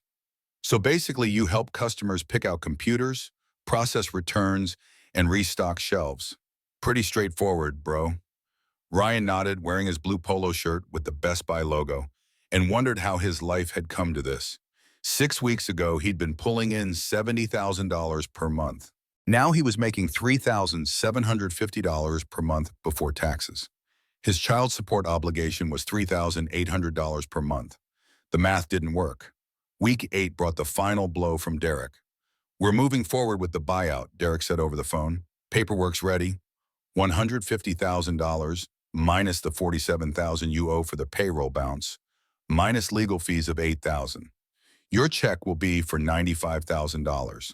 So basically, you help customers pick out computers, process returns, and restock shelves. Pretty straightforward, bro. Ryan nodded, wearing his blue polo shirt with the Best Buy logo, and wondered how his life had come to this. 6 weeks ago, he'd been pulling in $70,000 per month. Now he was making $3,750 per month before taxes. His child support obligation was $3,800 per month. The math didn't work. Week 8 brought the final blow from Derek. "We're moving forward with the buyout," Derek said over the phone. "Paperwork's ready. $150,000 minus the $47,000 you owe for the payroll bounce, minus legal fees of $8,000. Your check will be for $95,000.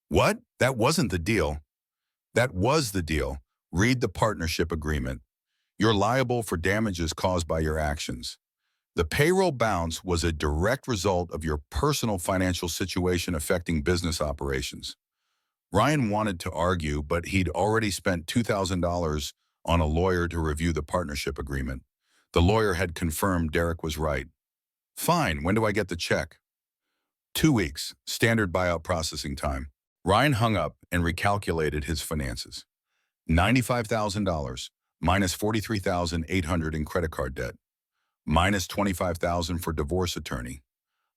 What? That wasn't the deal. That was the deal. Read the partnership agreement. You're liable for damages caused by your actions. The payroll bounce was a direct result of your personal financial situation affecting business operations." Ryan wanted to argue, but he'd already spent $2,000 on a lawyer to review the partnership agreement. The lawyer had confirmed Derek was right. "Fine, when do I get the check?" 2 weeks, standard buyout processing time. Ryan hung up and recalculated his finances. $95,000 minus $43,800 in credit card debt, minus $25,000 for divorce attorney,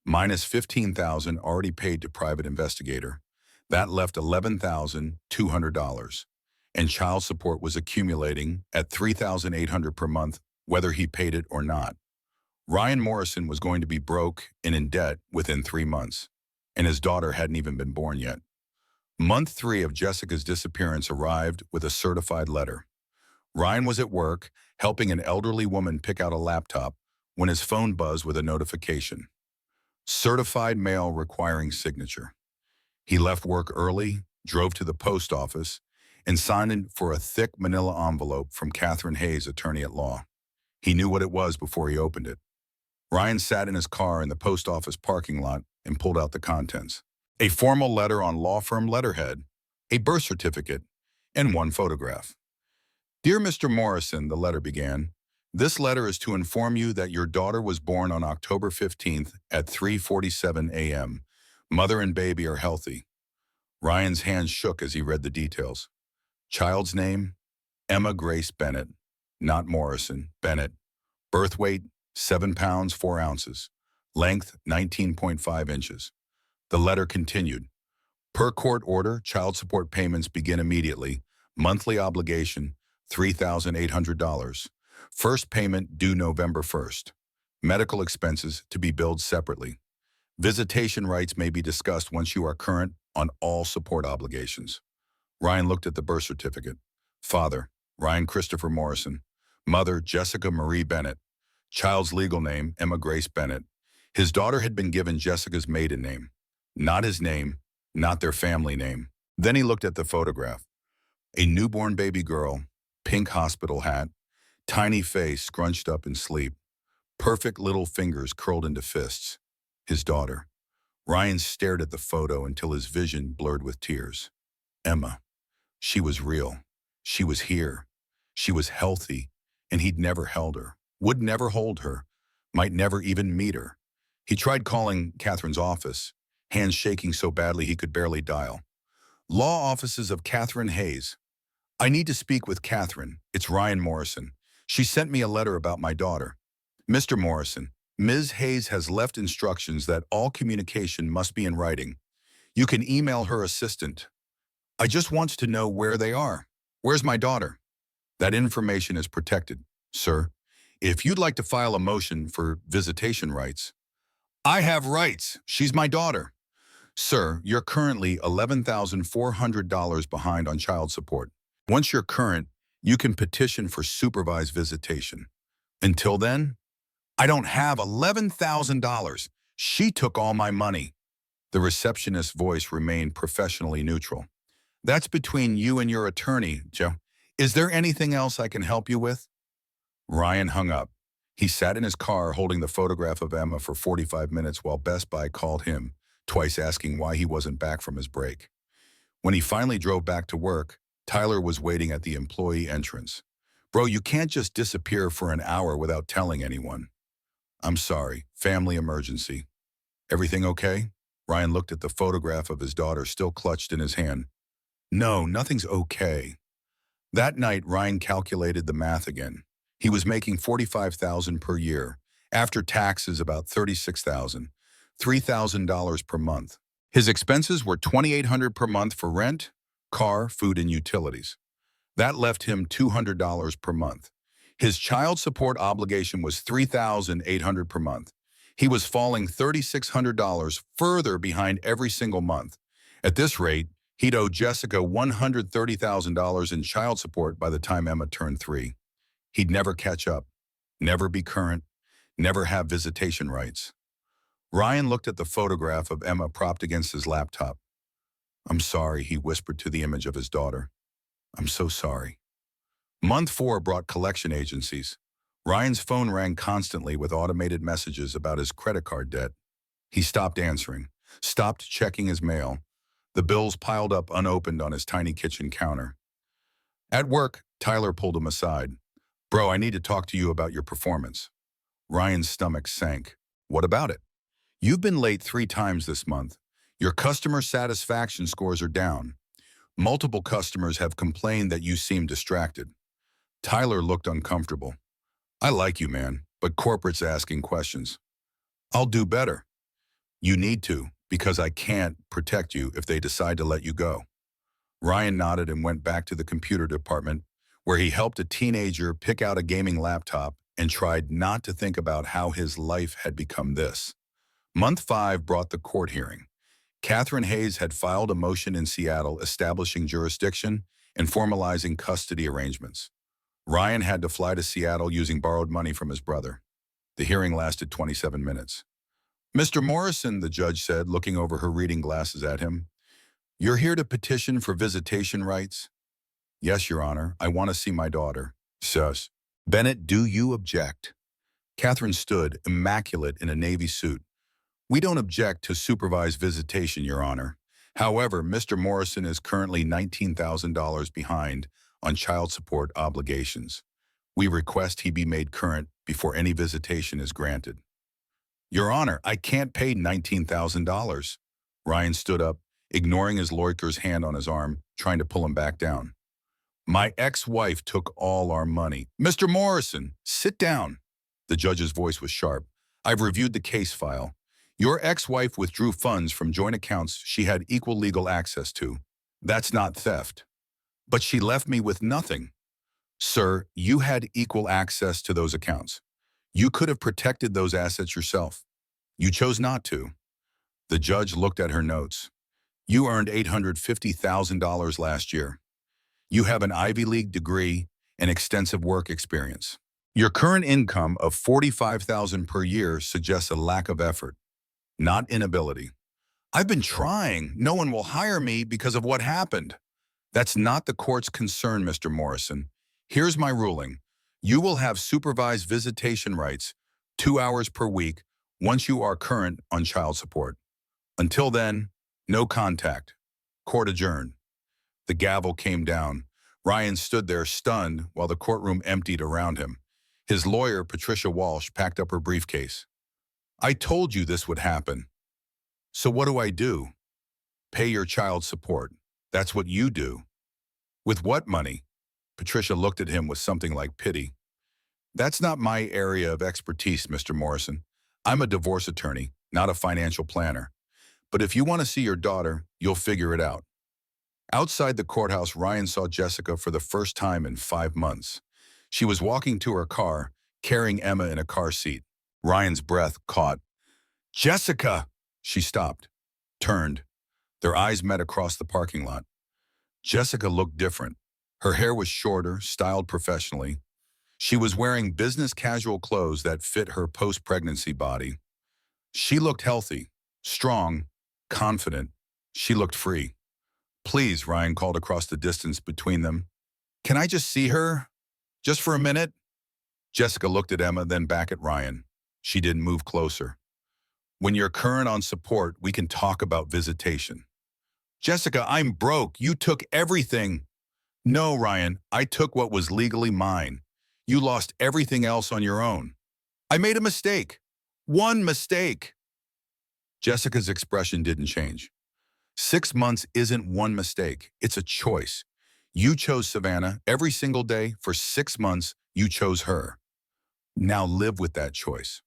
minus $15,000 already paid to private investigator. That left $11,200, and child support was accumulating at $3,800 per month, whether he paid it or not. Ryan Morrison was going to be broke and in debt within 3 months, and his daughter hadn't even been born yet. Month 3 of Jessica's disappearance arrived with a certified letter. Ryan was at work, helping an elderly woman pick out a laptop, when his phone buzzed with a notification. Certified mail requiring signature. He left work early, drove to the post office, and signed in for a thick manila envelope from Catherine Hayes, attorney at law. He knew what it was before he opened it. Ryan sat in his car in the post office parking lot and pulled out the contents. A formal letter on law firm letterhead, a birth certificate, and one photograph. "Dear Mr. Morrison," the letter began, "this letter is to inform you that your daughter was born on October 15th at 3:47 a.m. Mother and baby are healthy." Ryan's hands shook as he read the details. Child's name, Emma Grace Bennett, not Morrison, Bennett. Birth weight, 7 pounds, 4 ounces. Length, 19.5 inches. The letter continued. Per court order, child support payments begin immediately. Monthly obligation, $3,800. First payment due November 1st. Medical expenses to be billed separately. Visitation rights may be discussed once you are current on all support obligations. Ryan looked at the birth certificate. Father, Ryan Christopher Morrison. Mother, Jessica Marie Bennett. Child's legal name, Emma Grace Bennett. His daughter had been given Jessica's maiden name. Not his name, not their family name. Then he looked at the photograph. A newborn baby girl, pink hospital hat, tiny face scrunched up in sleep, perfect little fingers curled into fists. His daughter. Ryan stared at the photo until his vision blurred with tears. Emma. She was real. She was here. She was healthy, and he'd never held her, would never hold her, might never even meet her. He tried calling Catherine's office, hands shaking so badly he could barely dial. Law offices of Catherine Hayes. "I need to speak with Catherine. It's Ryan Morrison. She sent me a letter about my daughter. Mr. Morrison, Ms. Hayes has left instructions that all communication must be in writing. You can email her assistant. I just want to know where they are. Where's my daughter?" "That information is protected, sir. If you'd like to file a motion for visitation rights." "I have rights. She's my daughter." "Sir, you're currently $11,400 behind on child support. Once you're current, you can petition for supervised visitation. Until then, I don't have $11,000. She took all my money." The receptionist's voice remained professionally neutral. "That's between you and your attorney, Joe. Is there anything else I can help you with?" Ryan hung up. He sat in his car holding the photograph of Emma for 45 minutes while Best Buy called him, twice asking why he wasn't back from his break. When he finally drove back to work, Tyler was waiting at the employee entrance. Bro, you can't just disappear for an hour without telling anyone. I'm sorry, family emergency. Everything okay? Ryan looked at the photograph of his daughter still clutched in his hand. No, nothing's okay. That night, Ryan calculated the math again. He was making $45,000 per year. After taxes, about $36,000, $3,000 per month. His expenses were $2,800 per month for rent, car, food, and utilities. That left him $200 per month. His child support obligation was $3,800 per month. He was falling $3,600 further behind every single month. At this rate, he'd owe Jessica $130,000 in child support by the time Emma turned 3. He'd never catch up, never be current, never have visitation rights. Ryan looked at the photograph of Emma propped against his laptop. I'm sorry, he whispered to the image of his daughter. I'm so sorry. Month 4 brought collection agencies. Ryan's phone rang constantly with automated messages about his credit card debt. He stopped answering, stopped checking his mail. The bills piled up unopened on his tiny kitchen counter. At work, Tyler pulled him aside. Bro, I need to talk to you about your performance. Ryan's stomach sank. What about it? You've been late 3 times this month. Your customer satisfaction scores are down. Multiple customers have complained that you seem distracted. Tyler looked uncomfortable. I like you, man, but corporate's asking questions. I'll do better. You need to, because I can't protect you if they decide to let you go. Ryan nodded and went back to the computer department, where he helped a teenager pick out a gaming laptop and tried not to think about how his life had become this. Month 5 brought the court hearing. Catherine Hayes had filed a motion in Seattle establishing jurisdiction and formalizing custody arrangements. Ryan had to fly to Seattle using borrowed money from his brother. The hearing lasted 27 minutes. Mr. Morrison, the judge said, looking over her reading glasses at him, you're here to petition for visitation rights? Yes, Your Honor. I want to see my daughter. Sus. Bennett, do you object? Catherine stood, immaculate in a navy suit. We don't object to supervised visitation, Your Honor. However, Mr. Morrison is currently $19,000 behind on child support obligations. We request he be made current before any visitation is granted. Your Honor, I can't pay $19,000. Ryan stood up, ignoring his lawyer's hand on his arm, trying to pull him back down. My ex-wife took all our money. Mr. Morrison, sit down. The judge's voice was sharp. I've reviewed the case file. Your ex-wife withdrew funds from joint accounts she had equal legal access to. That's not theft. But she left me with nothing. Sir, you had equal access to those accounts. You could have protected those assets yourself. You chose not to. The judge looked at her notes. You earned $850,000 last year. You have an Ivy League degree and extensive work experience. Your current income of $45,000 per year suggests a lack of effort, not inability. I've been trying. No one will hire me because of what happened. That's not the court's concern, Mr. Morrison. Here's my ruling. You will have supervised visitation rights, 2 hours per week, once you are current on child support. Until then, no contact. Court adjourned. The gavel came down. Ryan stood there stunned while the courtroom emptied around him. His lawyer, Patricia Walsh, packed up her briefcase. I told you this would happen. So what do I do? Pay your child support. That's what you do. With what money? Patricia looked at him with something like pity. That's not my area of expertise, Mr. Morrison. I'm a divorce attorney, not a financial planner. But if you want to see your daughter, you'll figure it out. Outside the courthouse, Ryan saw Jessica for the first time in 5 months. She was walking to her car, carrying Emma in a car seat. Ryan's breath caught. Jessica! She stopped, turned. Their eyes met across the parking lot. Jessica looked different. Her hair was shorter, styled professionally. She was wearing business casual clothes that fit her post-pregnancy body. She looked healthy, strong, confident. She looked free. Please, Ryan called across the distance between them. Can I just see her? Just for a minute? Jessica looked at Emma, then back at Ryan. She didn't move closer. When you're current on support, we can talk about visitation. Jessica, I'm broke. You took everything. No, Ryan, I took what was legally mine. You lost everything else on your own. I made a mistake. One mistake. Jessica's expression didn't change. 6 months isn't one mistake. It's a choice. You chose Savannah every single day for 6 months. You chose her. Now live with that choice.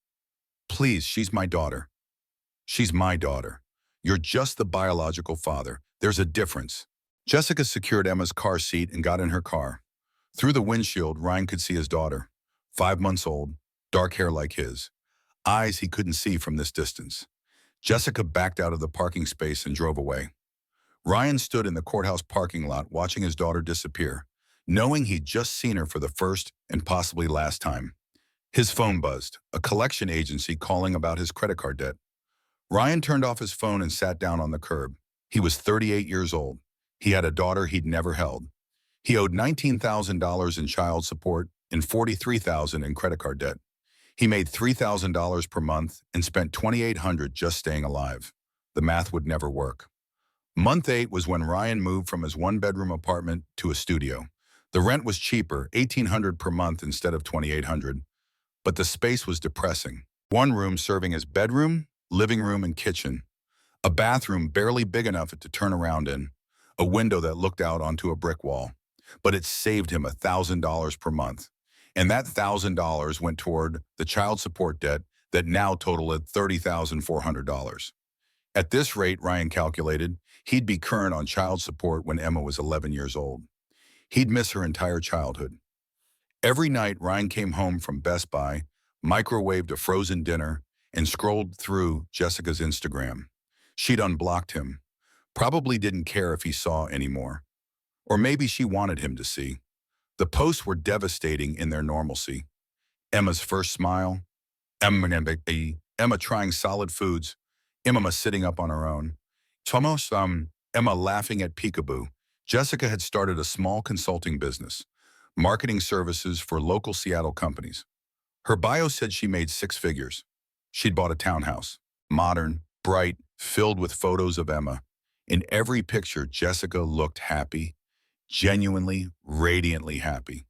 Please, she's my daughter. She's my daughter. You're just the biological father. There's a difference. Jessica secured Emma's car seat and got in her car. Through the windshield, Ryan could see his daughter, 5 months old, dark hair like his, eyes he couldn't see from this distance. Jessica backed out of the parking space and drove away. Ryan stood in the courthouse parking lot watching his daughter disappear, knowing he'd just seen her for the first and possibly last time. His phone buzzed, a collection agency calling about his credit card debt. Ryan turned off his phone and sat down on the curb. He was 38 years old. He had a daughter he'd never held. He owed $19,000 in child support and $43,000 in credit card debt. He made $3,000 per month and spent $2,800 just staying alive. The math would never work. Month 8 was when Ryan moved from his one-bedroom apartment to a studio. The rent was cheaper, $1,800 per month instead of $2,800, but the space was depressing. One room serving as bedroom, living room, and kitchen. A bathroom barely big enough to turn around in. A window that looked out onto a brick wall. But it saved him $1,000 per month. And that $1,000 went toward the child support debt that now totaled $30,400. At this rate, Ryan calculated, he'd be current on child support when Emma was 11 years old. He'd miss her entire childhood. Every night, Ryan came home from Best Buy, microwaved a frozen dinner, and scrolled through Jessica's Instagram. She'd unblocked him. Probably didn't care if he saw anymore. Or maybe she wanted him to see. The posts were devastating in their normalcy. Emma's first smile, Emma trying solid foods, Emma sitting up on her own. Emma laughing at peekaboo. Jessica had started a small consulting business, marketing services for local Seattle companies. Her bio said she made 6 figures. She'd bought a townhouse, modern, bright, filled with photos of Emma. In every picture, Jessica looked happy, genuinely, radiantly happy.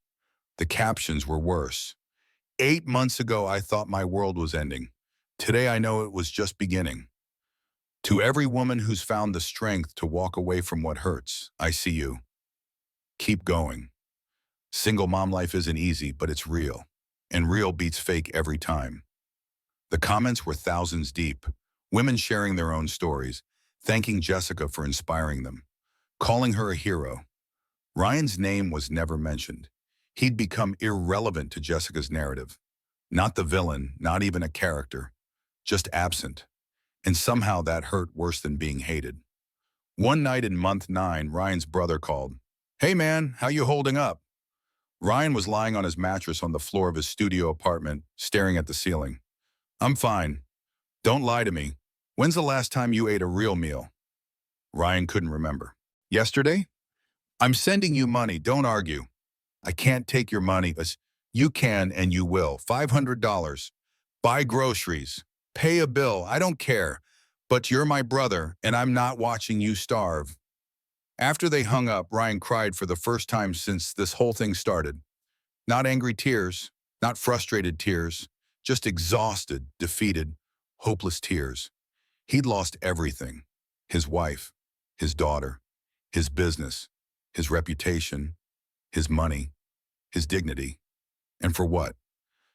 The captions were worse. 8 months ago, I thought my world was ending. Today, I know it was just beginning. To every woman who's found the strength to walk away from what hurts, I see you. Keep going. Single mom life isn't easy, but it's real. And real beats fake every time. The comments were thousands deep. Women sharing their own stories, thanking Jessica for inspiring them, calling her a hero. Ryan's name was never mentioned. He'd become irrelevant to Jessica's narrative. Not the villain, not even a character, just absent. And somehow that hurt worse than being hated. One night in month 9, Ryan's brother called. Hey man, how you holding up? Ryan was lying on his mattress on the floor of his studio apartment, staring at the ceiling. I'm fine. Don't lie to me. When's the last time you ate a real meal? Ryan couldn't remember. Yesterday? I'm sending you money, don't argue. I can't take your money. You can and you will. $500. Buy groceries. Pay a bill. I don't care. But you're my brother, and I'm not watching you starve. After they hung up, Ryan cried for the first time since this whole thing started. Not angry tears, not frustrated tears, just exhausted, defeated, hopeless tears. He'd lost everything. His wife, his daughter, his business, his reputation, his money, his dignity. And for what?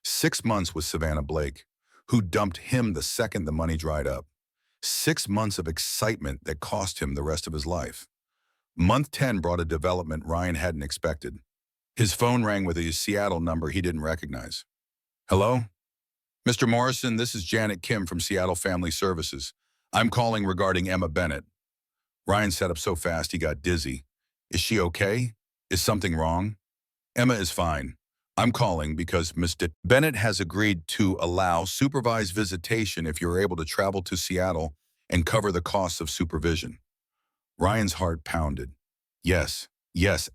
6 months with Savannah Blake, who dumped him the second the money dried up. 6 months of excitement that cost him the rest of his life. Month 10 brought a development Ryan hadn't expected. His phone rang with a Seattle number he didn't recognize. Hello? Mr. Morrison, this is Janet Kim from Seattle Family Services. I'm calling regarding Emma Bennett. Ryan sat up so fast he got dizzy. Is she okay? Is something wrong? Emma is fine. I'm calling because Mr. Bennett has agreed to allow supervised visitation if you're able to travel to Seattle and cover the costs of supervision. Ryan's heart pounded. Yes,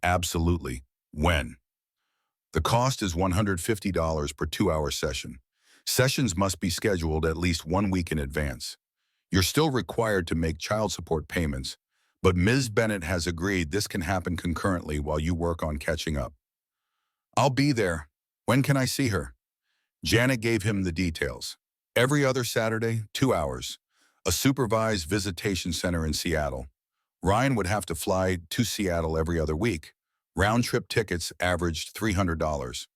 absolutely. When? The cost is $150 per 2-hour session. Sessions must be scheduled at least 1 week in advance. You're still required to make child support payments, But Ms. Bennett has agreed this can happen concurrently while you work on catching up. I'll be there. When can I see her? Janet gave him the details. Every other Saturday, 2 hours. A supervised visitation center in Seattle. Ryan would have to fly to Seattle every other week. Round-trip tickets averaged $300,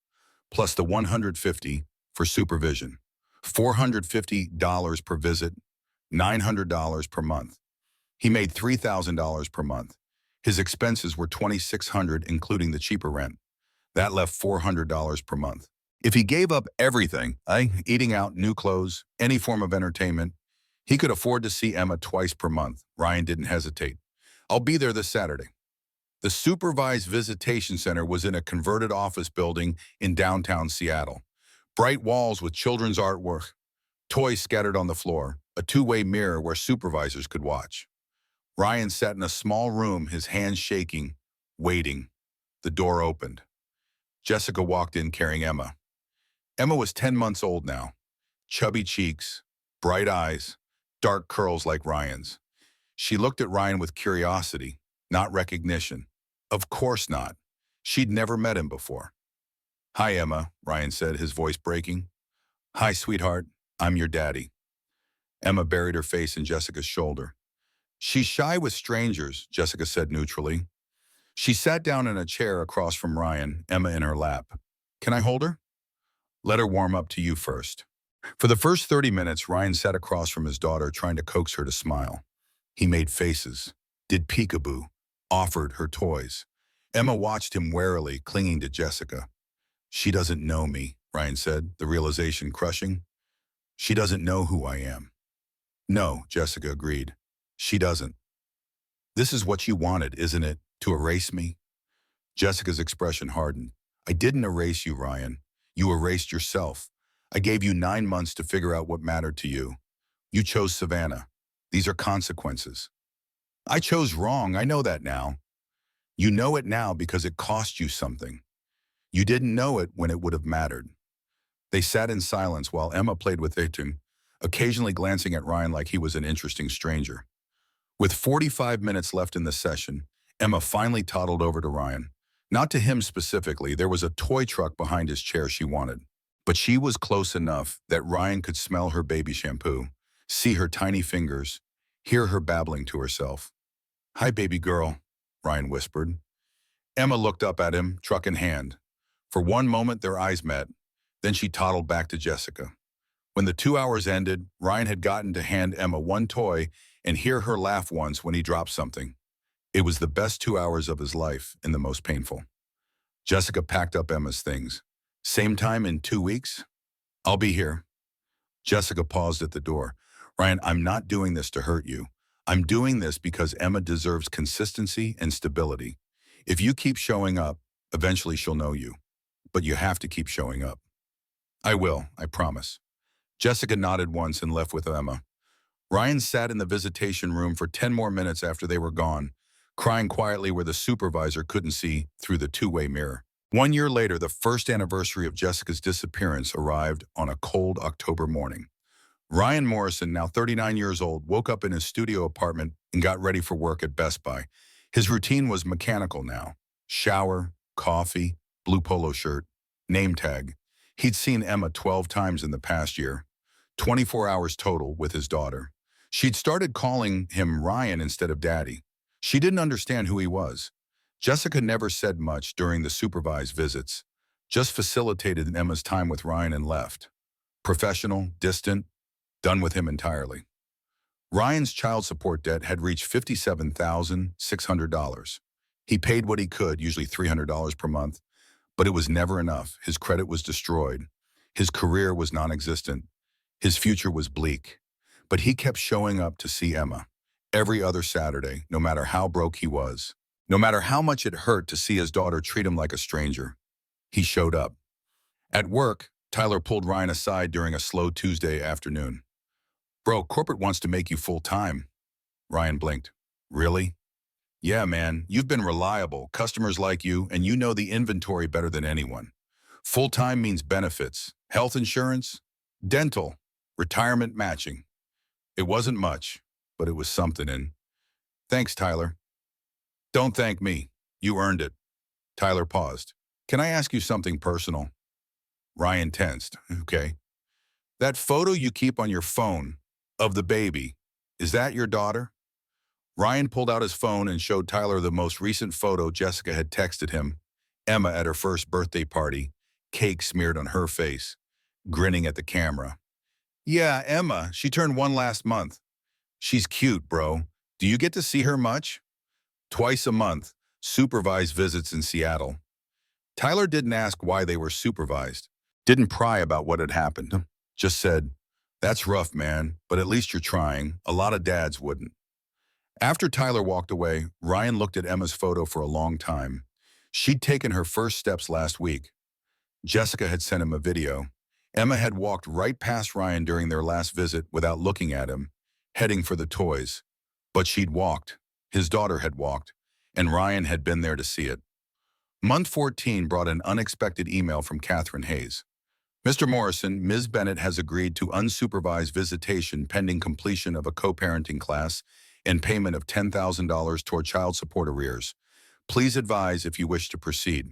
plus the $150 for supervision. $450 per visit, $900 per month. He made $3,000 per month. His expenses were $2,600, including the cheaper rent. That left $400 per month. If he gave up everything, eating out, new clothes, any form of entertainment, he could afford to see Emma twice per month. Ryan didn't hesitate. I'll be there this Saturday. The supervised visitation center was in a converted office building in downtown Seattle. Bright walls with children's artwork, toys scattered on the floor, a two-way mirror where supervisors could watch. Ryan sat in a small room, his hands shaking, waiting. The door opened. Jessica walked in carrying Emma. Emma was 10 months old now. Chubby cheeks, bright eyes, dark curls like Ryan's. She looked at Ryan with curiosity, not recognition. Of course not. She'd never met him before. Hi, Emma, Ryan said, his voice breaking. Hi, sweetheart. I'm your daddy. Emma buried her face in Jessica's shoulder. She's shy with strangers, Jessica said neutrally. She sat down in a chair across from Ryan, Emma in her lap. Can I hold her? Let her warm up to you first. For the first 30 minutes, Ryan sat across from his daughter, trying to coax her to smile. He made faces, did peekaboo, offered her toys. Emma watched him warily, clinging to Jessica. She doesn't know me, Ryan said, the realization crushing. She doesn't know who I am. No, Jessica agreed. She doesn't. This is what you wanted, isn't it? To erase me? Jessica's expression hardened. I didn't erase you, Ryan. You erased yourself. I gave you 9 months to figure out what mattered to you. You chose Savannah. These are consequences. I chose wrong, I know that now. You know it now because it cost you something. You didn't know it when it would have mattered. They sat in silence while Emma played with Eitung, occasionally glancing at Ryan like he was an interesting stranger. With 45 minutes left in the session, Emma finally toddled over to Ryan. Not to him specifically, there was a toy truck behind his chair she wanted. But she was close enough that Ryan could smell her baby shampoo, see her tiny fingers, hear her babbling to herself. Hi, baby girl, Ryan whispered. Emma looked up at him, truck in hand. For one moment, their eyes met. Then she toddled back to Jessica. When the 2 hours ended, Ryan had gotten to hand Emma one toy and hear her laugh once when he dropped something. It was the best 2 hours of his life and the most painful. Jessica packed up Emma's things. Same time in 2 weeks? I'll be here. Jessica paused at the door. Ryan, I'm not doing this to hurt you. I'm doing this because Emma deserves consistency and stability. If you keep showing up, eventually she'll know you. But you have to keep showing up. I will, I promise. Jessica nodded once and left with Emma. Ryan sat in the visitation room for 10 more minutes after they were gone, crying quietly where the supervisor couldn't see through the two-way mirror. 1 year later, the first anniversary of Jessica's disappearance arrived on a cold October morning. Ryan Morrison, now 39 years old, woke up in his studio apartment and got ready for work at Best Buy. His routine was mechanical now. Shower, coffee, blue polo shirt, name tag. He'd seen Emma 12 times in the past year, 24 hours total with his daughter. She'd started calling him Ryan instead of Daddy. She didn't understand who he was. Jessica never said much during the supervised visits, just facilitated Emma's time with Ryan and left. Professional, distant, done with him entirely. Ryan's child support debt had reached $57,600. He paid what he could, usually $300 per month, but it was never enough. His credit was destroyed. His career was non-existent. His future was bleak. But he kept showing up to see Emma every other Saturday, no matter how broke he was. No matter how much it hurt to see his daughter treat him like a stranger. He showed up. At work, Tyler pulled Ryan aside during a slow Tuesday afternoon. Bro, corporate wants to make you full-time. Ryan blinked. Really? Yeah, man, you've been reliable, customers like you, and you know the inventory better than anyone. Full-time means benefits, health insurance, dental, retirement matching. It wasn't much, but it was something, and thanks, Tyler. Don't thank me. You earned it. Tyler paused. Can I ask you something personal? Ryan tensed. Okay. That photo you keep on your phone of the baby, is that your daughter? Ryan pulled out his phone and showed Tyler the most recent photo Jessica had texted him. Emma at her first birthday party, cake smeared on her face, grinning at the camera. Yeah, Emma. She turned 1 last month. She's cute, bro. Do you get to see her much? Twice a month, supervised visits in Seattle. Tyler didn't ask why they were supervised. Didn't pry about what had happened. Just said, that's rough, man, but at least you're trying. A lot of dads wouldn't. After Tyler walked away, Ryan looked at Emma's photo for a long time. She'd taken her first steps last week. Jessica had sent him a video. Emma had walked right past Ryan during their last visit without looking at him, heading for the toys. But she'd walked. His daughter had walked, and Ryan had been there to see it. Month 14 brought an unexpected email from Catherine Hayes. Mr. Morrison, Ms. Bennett has agreed to unsupervised visitation pending completion of a co-parenting class and payment of $10,000 toward child support arrears. Please advise if you wish to proceed.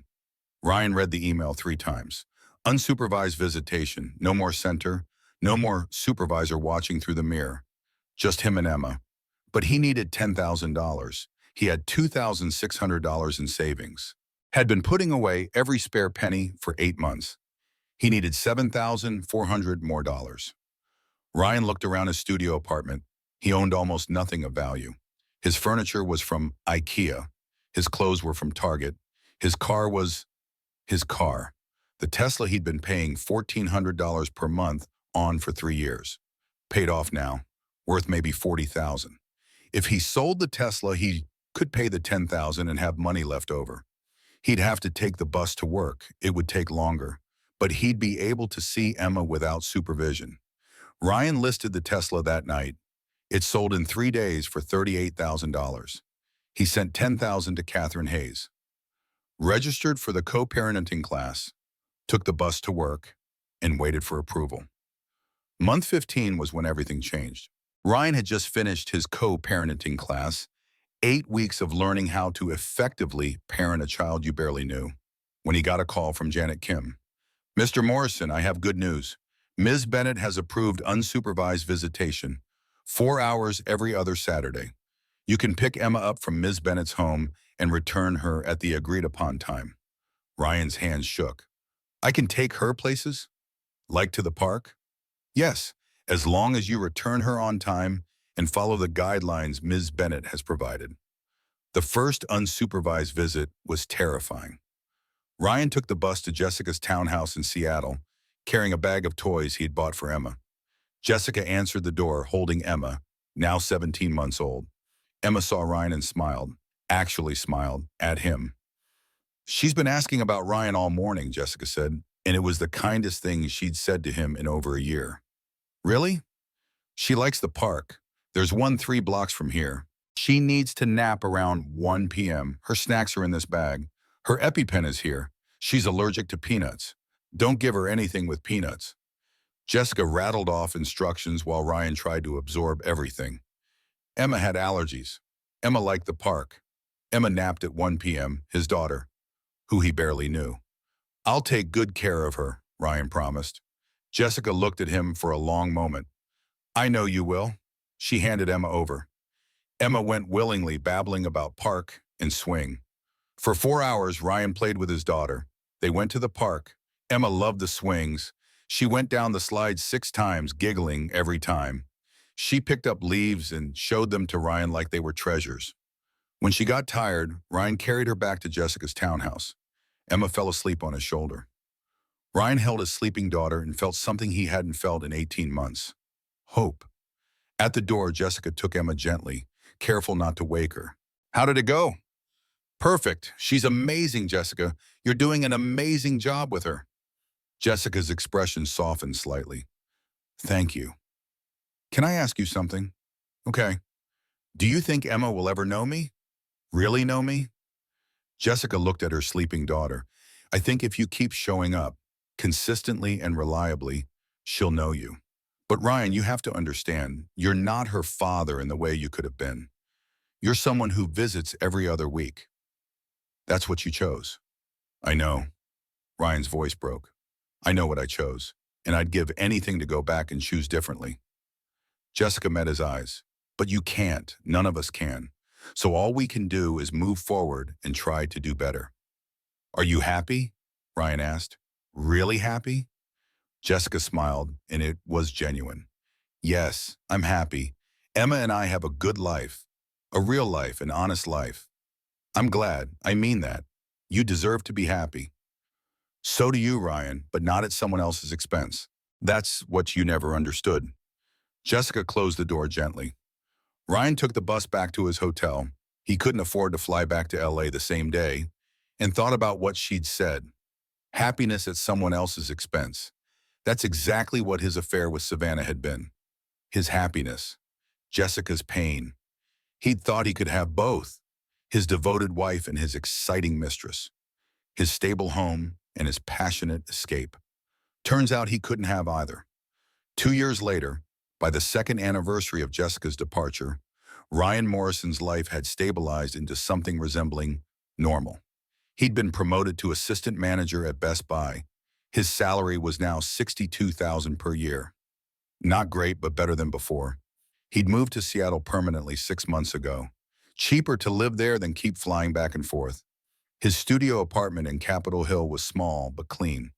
Ryan read the email 3 times. Unsupervised visitation, no more center, no more supervisor watching through the mirror. Just him and Emma. But he needed $10,000. He had $2,600 in savings. Had been putting away every spare penny for 8 months. He needed $7,400 more dollars. Ryan looked around his studio apartment. He owned almost nothing of value. His furniture was from IKEA. His clothes were from Target. His car was his car. The Tesla he'd been paying $1,400 per month on for 3 years. Paid off now, worth maybe $40,000. If he sold the Tesla, he could pay the $10,000 and have money left over. He'd have to take the bus to work. It would take longer. But he'd be able to see Emma without supervision. Ryan listed the Tesla that night. It sold in 3 days for $38,000. He sent $10,000 to Catherine Hayes. Registered for the co-parenting class, took the bus to work, and waited for approval. Month 15 was when everything changed. Ryan had just finished his co-parenting class, 8 weeks of learning how to effectively parent a child you barely knew, when he got a call from Janet Kim. Mr. Morrison, I have good news. Ms. Bennett has approved unsupervised visitation, 4 hours every other Saturday. You can pick Emma up from Ms. Bennett's home and return her at the agreed-upon time. Ryan's hands shook. I can take her places? Like to the park? Yes, as long as you return her on time and follow the guidelines Ms. Bennett has provided. The first unsupervised visit was terrifying. Ryan took the bus to Jessica's townhouse in Seattle, carrying a bag of toys he had bought for Emma. Jessica answered the door, holding Emma, now 17 months old. Emma saw Ryan and smiled, actually smiled, at him. She's been asking about Ryan all morning, Jessica said, and it was the kindest thing she'd said to him in over a year. Really? She likes the park. There's one 3 blocks from here. She needs to nap around 1 p.m. Her snacks are in this bag. Her EpiPen is here. She's allergic to peanuts. Don't give her anything with peanuts. Jessica rattled off instructions while Ryan tried to absorb everything. Emma had allergies. Emma liked the park. Emma napped at 1 p.m., his daughter, who he barely knew. I'll take good care of her, Ryan promised. Jessica looked at him for a long moment. I know you will. She handed Emma over. Emma went willingly, babbling about park and swing. For 4 hours, Ryan played with his daughter. They went to the park. Emma loved the swings. She went down the slides 6 times, giggling every time. She picked up leaves and showed them to Ryan like they were treasures. When she got tired, Ryan carried her back to Jessica's townhouse. Emma fell asleep on his shoulder. Ryan held his sleeping daughter and felt something he hadn't felt in 18 months. Hope. At the door, Jessica took Emma gently, careful not to wake her. How did it go? Perfect. She's amazing, Jessica. You're doing an amazing job with her. Jessica's expression softened slightly. Thank you. Can I ask you something? Okay. Do you think Emma will ever know me? Really know me? Jessica looked at her sleeping daughter. I think if you keep showing up, consistently and reliably, she'll know you. But Ryan, you have to understand, you're not her father in the way you could have been. You're someone who visits every other week. That's what you chose. I know. Ryan's voice broke. I know what I chose, and I'd give anything to go back and choose differently. Jessica met his eyes. But you can't. None of us can. So all we can do is move forward and try to do better. Are you happy? Ryan asked. Really happy? Jessica smiled, and it was genuine. Yes, I'm happy. Emma and I have a good life. A real life, an honest life. I'm glad. I mean that. You deserve to be happy. So do you, Ryan, but not at someone else's expense. That's what you never understood. Jessica closed the door gently. Ryan took the bus back to his hotel. He couldn't afford to fly back to LA the same day, and thought about what she'd said. Happiness at someone else's expense. That's exactly what his affair with Savannah had been. His happiness. Jessica's pain. He'd thought he could have both. His devoted wife and his exciting mistress. His stable home and his passionate escape. Turns out he couldn't have either. 2 years later, by the second anniversary of Jessica's departure, Ryan Morrison's life had stabilized into something resembling normal. He'd been promoted to assistant manager at Best Buy. His salary was now $62,000 per year. Not great, but better than before. He'd moved to Seattle permanently 6 months ago. Cheaper to live there than keep flying back and forth. His studio apartment in Capitol Hill was small but clean.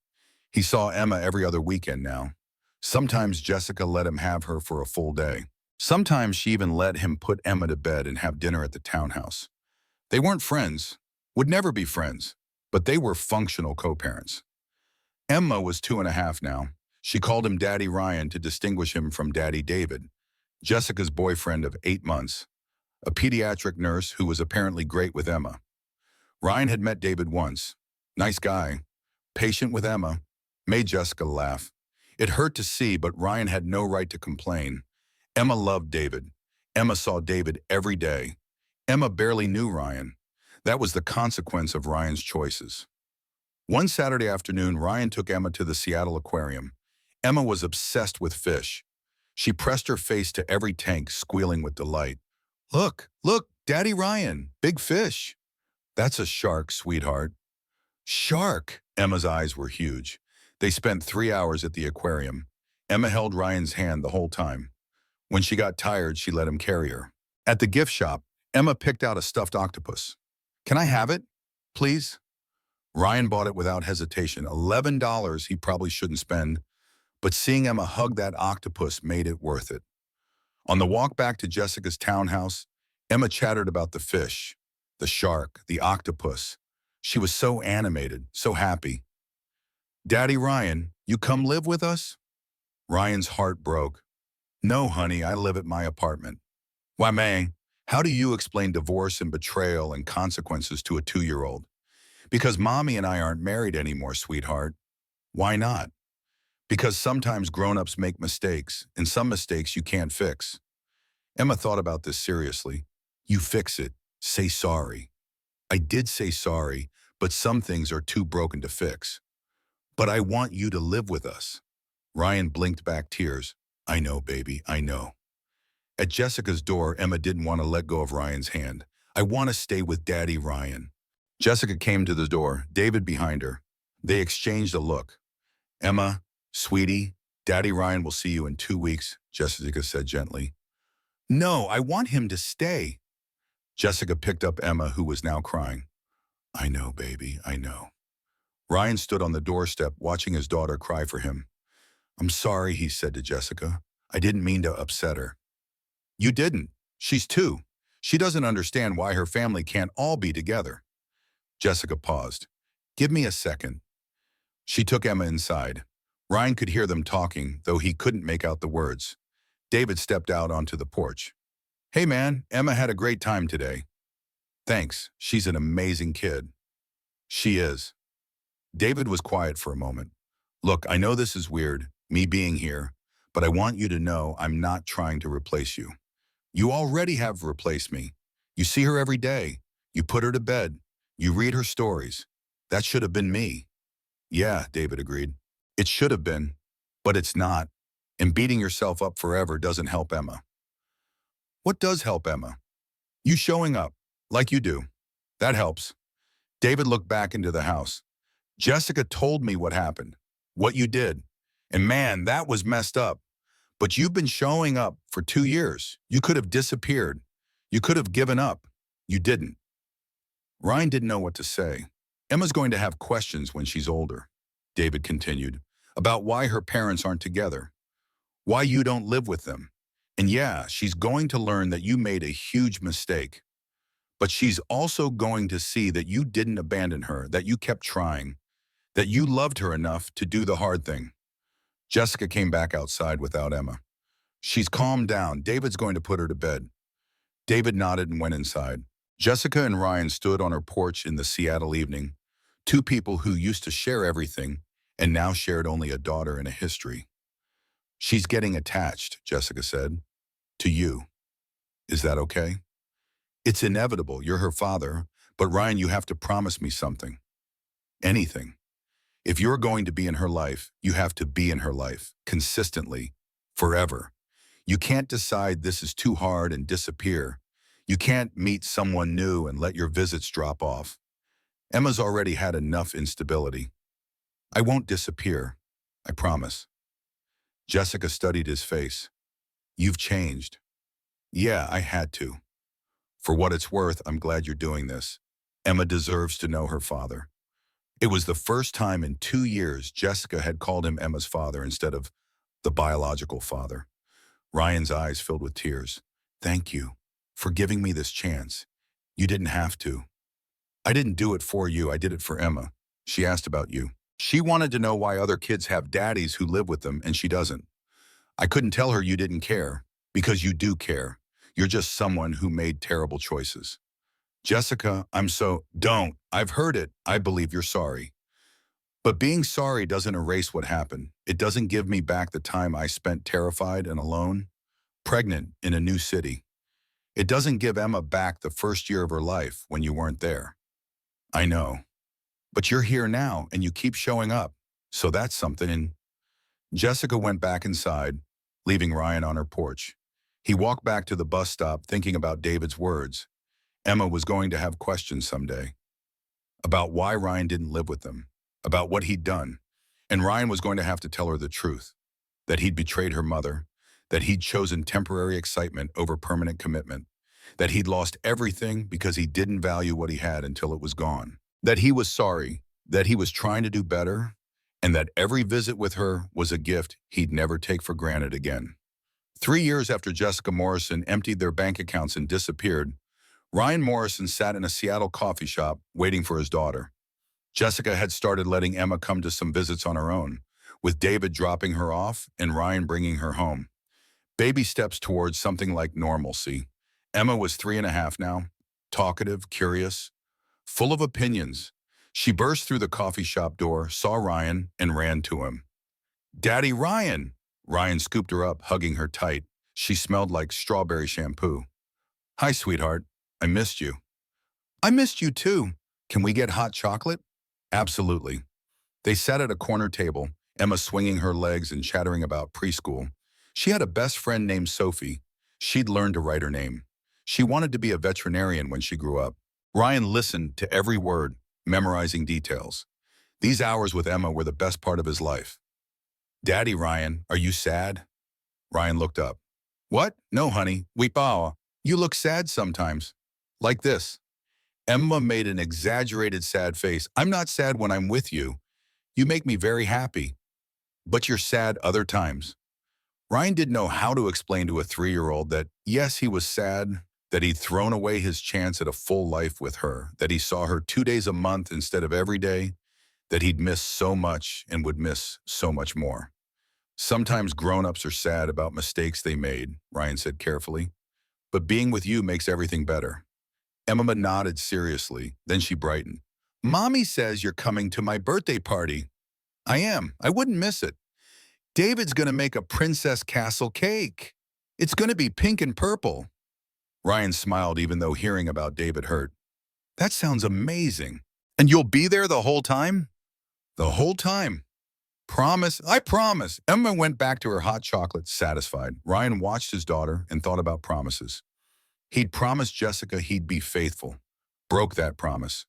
He saw Emma every other weekend now. Sometimes Jessica let him have her for a full day. Sometimes she even let him put Emma to bed and have dinner at the townhouse. They weren't friends, would never be friends, but they were functional co-parents. Emma was 2.5 now. She called him Daddy Ryan to distinguish him from Daddy David, Jessica's boyfriend of 8 months, a pediatric nurse who was apparently great with Emma. Ryan had met David once. Nice guy, patient with Emma, made Jessica laugh. It hurt to see, but Ryan had no right to complain. Emma loved David. Emma saw David every day. Emma barely knew Ryan. That was the consequence of Ryan's choices. One Saturday afternoon, Ryan took Emma to the Seattle Aquarium. Emma was obsessed with fish. She pressed her face to every tank, squealing with delight. Look, Daddy Ryan, big fish. That's a shark, sweetheart. Shark! Emma's eyes were huge. They spent 3 hours at the aquarium. Emma held Ryan's hand the whole time. When she got tired, she let him carry her. At the gift shop, Emma picked out a stuffed octopus. Can I have it, please? Ryan bought it without hesitation. $11 he probably shouldn't spend, but seeing Emma hug that octopus made it worth it. On the walk back to Jessica's townhouse, Emma chattered about the fish, the shark, the octopus. She was so animated, so happy. Daddy Ryan, you come live with us? Ryan's heart broke. No, honey, I live at my apartment. Why, May, how do you explain divorce and betrayal and consequences to a 2-year-old? Because Mommy and I aren't married anymore, sweetheart. Why not? Because sometimes grown-ups make mistakes, and some mistakes you can't fix. Emma thought about this seriously. You fix it. Say sorry. I did say sorry, but some things are too broken to fix. But I want you to live with us. Ryan blinked back tears. I know, baby, I know. At Jessica's door, Emma didn't want to let go of Ryan's hand. I want to stay with Daddy Ryan. Jessica came to the door, David behind her. They exchanged a look. Emma, sweetie, Daddy Ryan will see you in 2 weeks, Jessica said gently. No, I want him to stay. Jessica picked up Emma, who was now crying. I know, baby, I know. Ryan stood on the doorstep, watching his daughter cry for him. I'm sorry, he said to Jessica. I didn't mean to upset her. You didn't. She's 2. She doesn't understand why her family can't all be together. Jessica paused. Give me a second. She took Emma inside. Ryan could hear them talking, though he couldn't make out the words. David stepped out onto the porch. Hey man, Emma had a great time today. Thanks, she's an amazing kid. She is. David was quiet for a moment. Look, I know this is weird, me being here, but I want you to know I'm not trying to replace you. You already have replaced me. You see her every day. You put her to bed. You read her stories. That should have been me. Yeah, David agreed. It should have been, but it's not. And beating yourself up forever doesn't help Emma. What does help Emma? You showing up, like you do. That helps. David looked back into the house. Jessica told me what happened, what you did. And man, that was messed up. But you've been showing up for 2 years. You could have disappeared. You could have given up. You didn't. Ryan didn't know what to say. Emma's going to have questions when she's older, David continued, about why her parents aren't together, why you don't live with them. And yeah, she's going to learn that you made a huge mistake. But she's also going to see that you didn't abandon her, that you kept trying, that you loved her enough to do the hard thing. Jessica came back outside without Emma. She's calmed down. David's going to put her to bed. David nodded and went inside. Jessica and Ryan stood on her porch in the Seattle evening, two people who used to share everything and now shared only a daughter and a history. She's getting attached, Jessica said, to you. Is that okay? It's inevitable. You're her father. But Ryan, you have to promise me something. Anything. If you're going to be in her life, you have to be in her life, consistently, forever. You can't decide this is too hard and disappear. You can't meet someone new and let your visits drop off. Emma's already had enough instability. I won't disappear. I promise. Jessica studied his face. You've changed. Yeah, I had to. For what it's worth, I'm glad you're doing this. Emma deserves to know her father. It was the first time in 2 years Jessica had called him Emma's father instead of the biological father. Ryan's eyes filled with tears. Thank you for giving me this chance. You didn't have to. I didn't do it for you. I did it for Emma. She asked about you. She wanted to know why other kids have daddies who live with them and she doesn't. I couldn't tell her you didn't care because you do care. You're just someone who made terrible choices. Jessica, don't. I've heard it. I believe you're sorry. But being sorry doesn't erase what happened. It doesn't give me back the time I spent terrified and alone, pregnant in a new city. It doesn't give Emma back the first year of her life when you weren't there. I know. But you're here now and you keep showing up. So that's something. And Jessica went back inside, leaving Ryan on her porch. He walked back to the bus stop thinking about David's words. Emma was going to have questions someday about why Ryan didn't live with them, about what he'd done. And Ryan was going to have to tell her the truth, that he'd betrayed her mother, that he'd chosen temporary excitement over permanent commitment, that he'd lost everything because he didn't value what he had until it was gone, that he was sorry, that he was trying to do better, and that every visit with her was a gift he'd never take for granted again. 3 years after Jessica Morrison emptied their bank accounts and disappeared, Ryan Morrison sat in a Seattle coffee shop waiting for his daughter. Jessica had started letting Emma come to some visits on her own, with David dropping her off and Ryan bringing her home. Baby steps towards something like normalcy. Emma was 3.5 now, talkative, curious, full of opinions. She burst through the coffee shop door, saw Ryan, and ran to him. Daddy Ryan! Ryan scooped her up, hugging her tight. She smelled like strawberry shampoo. Hi, sweetheart. I missed you. I missed you too. Can we get hot chocolate? Absolutely. They sat at a corner table, Emma swinging her legs and chattering about preschool. She had a best friend named Sophie. She'd learned to write her name. She wanted to be a veterinarian when she grew up. Ryan listened to every word, memorizing details. These hours with Emma were the best part of his life. Daddy Ryan, are you sad? Ryan looked up. What? No, honey. You look sad sometimes. Like this. Emma made an exaggerated sad face. I'm not sad when I'm with you. You make me very happy. But you're sad other times. Ryan didn't know how to explain to a 3-year-old that, yes, he was sad, that he'd thrown away his chance at a full life with her, that he saw her 2 days a month instead of every day, that he'd miss so much and would miss so much more. Sometimes grown-ups are sad about mistakes they made, Ryan said carefully. But being with you makes everything better. Emma nodded seriously, then she brightened. Mommy says you're coming to my birthday party. I am. I wouldn't miss it. David's going to make a Princess Castle cake. It's going to be pink and purple. Ryan smiled even though hearing about David hurt. That sounds amazing. And you'll be there the whole time? The whole time. Promise? I promise. Emma went back to her hot chocolate, satisfied. Ryan watched his daughter and thought about promises. He'd promised Jessica he'd be faithful. Broke that promise.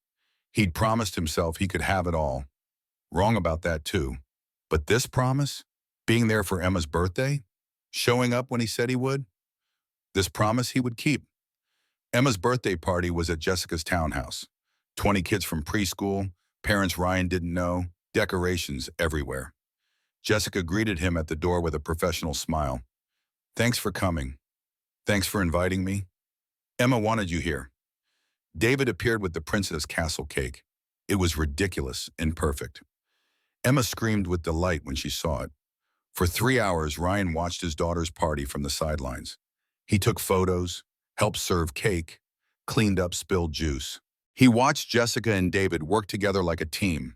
He'd promised himself he could have it all. Wrong about that too. But this promise? Being there for Emma's birthday? Showing up when he said he would? This promise he would keep. Emma's birthday party was at Jessica's townhouse. 20 kids from preschool, parents Ryan didn't know, decorations everywhere. Jessica greeted him at the door with a professional smile. Thanks for coming. Thanks for inviting me. Emma wanted you here. David appeared with the princess castle cake. It was ridiculous and perfect. Emma screamed with delight when she saw it. For 3 hours, Ryan watched his daughter's party from the sidelines. He took photos, helped serve cake, cleaned up spilled juice. He watched Jessica and David work together like a team.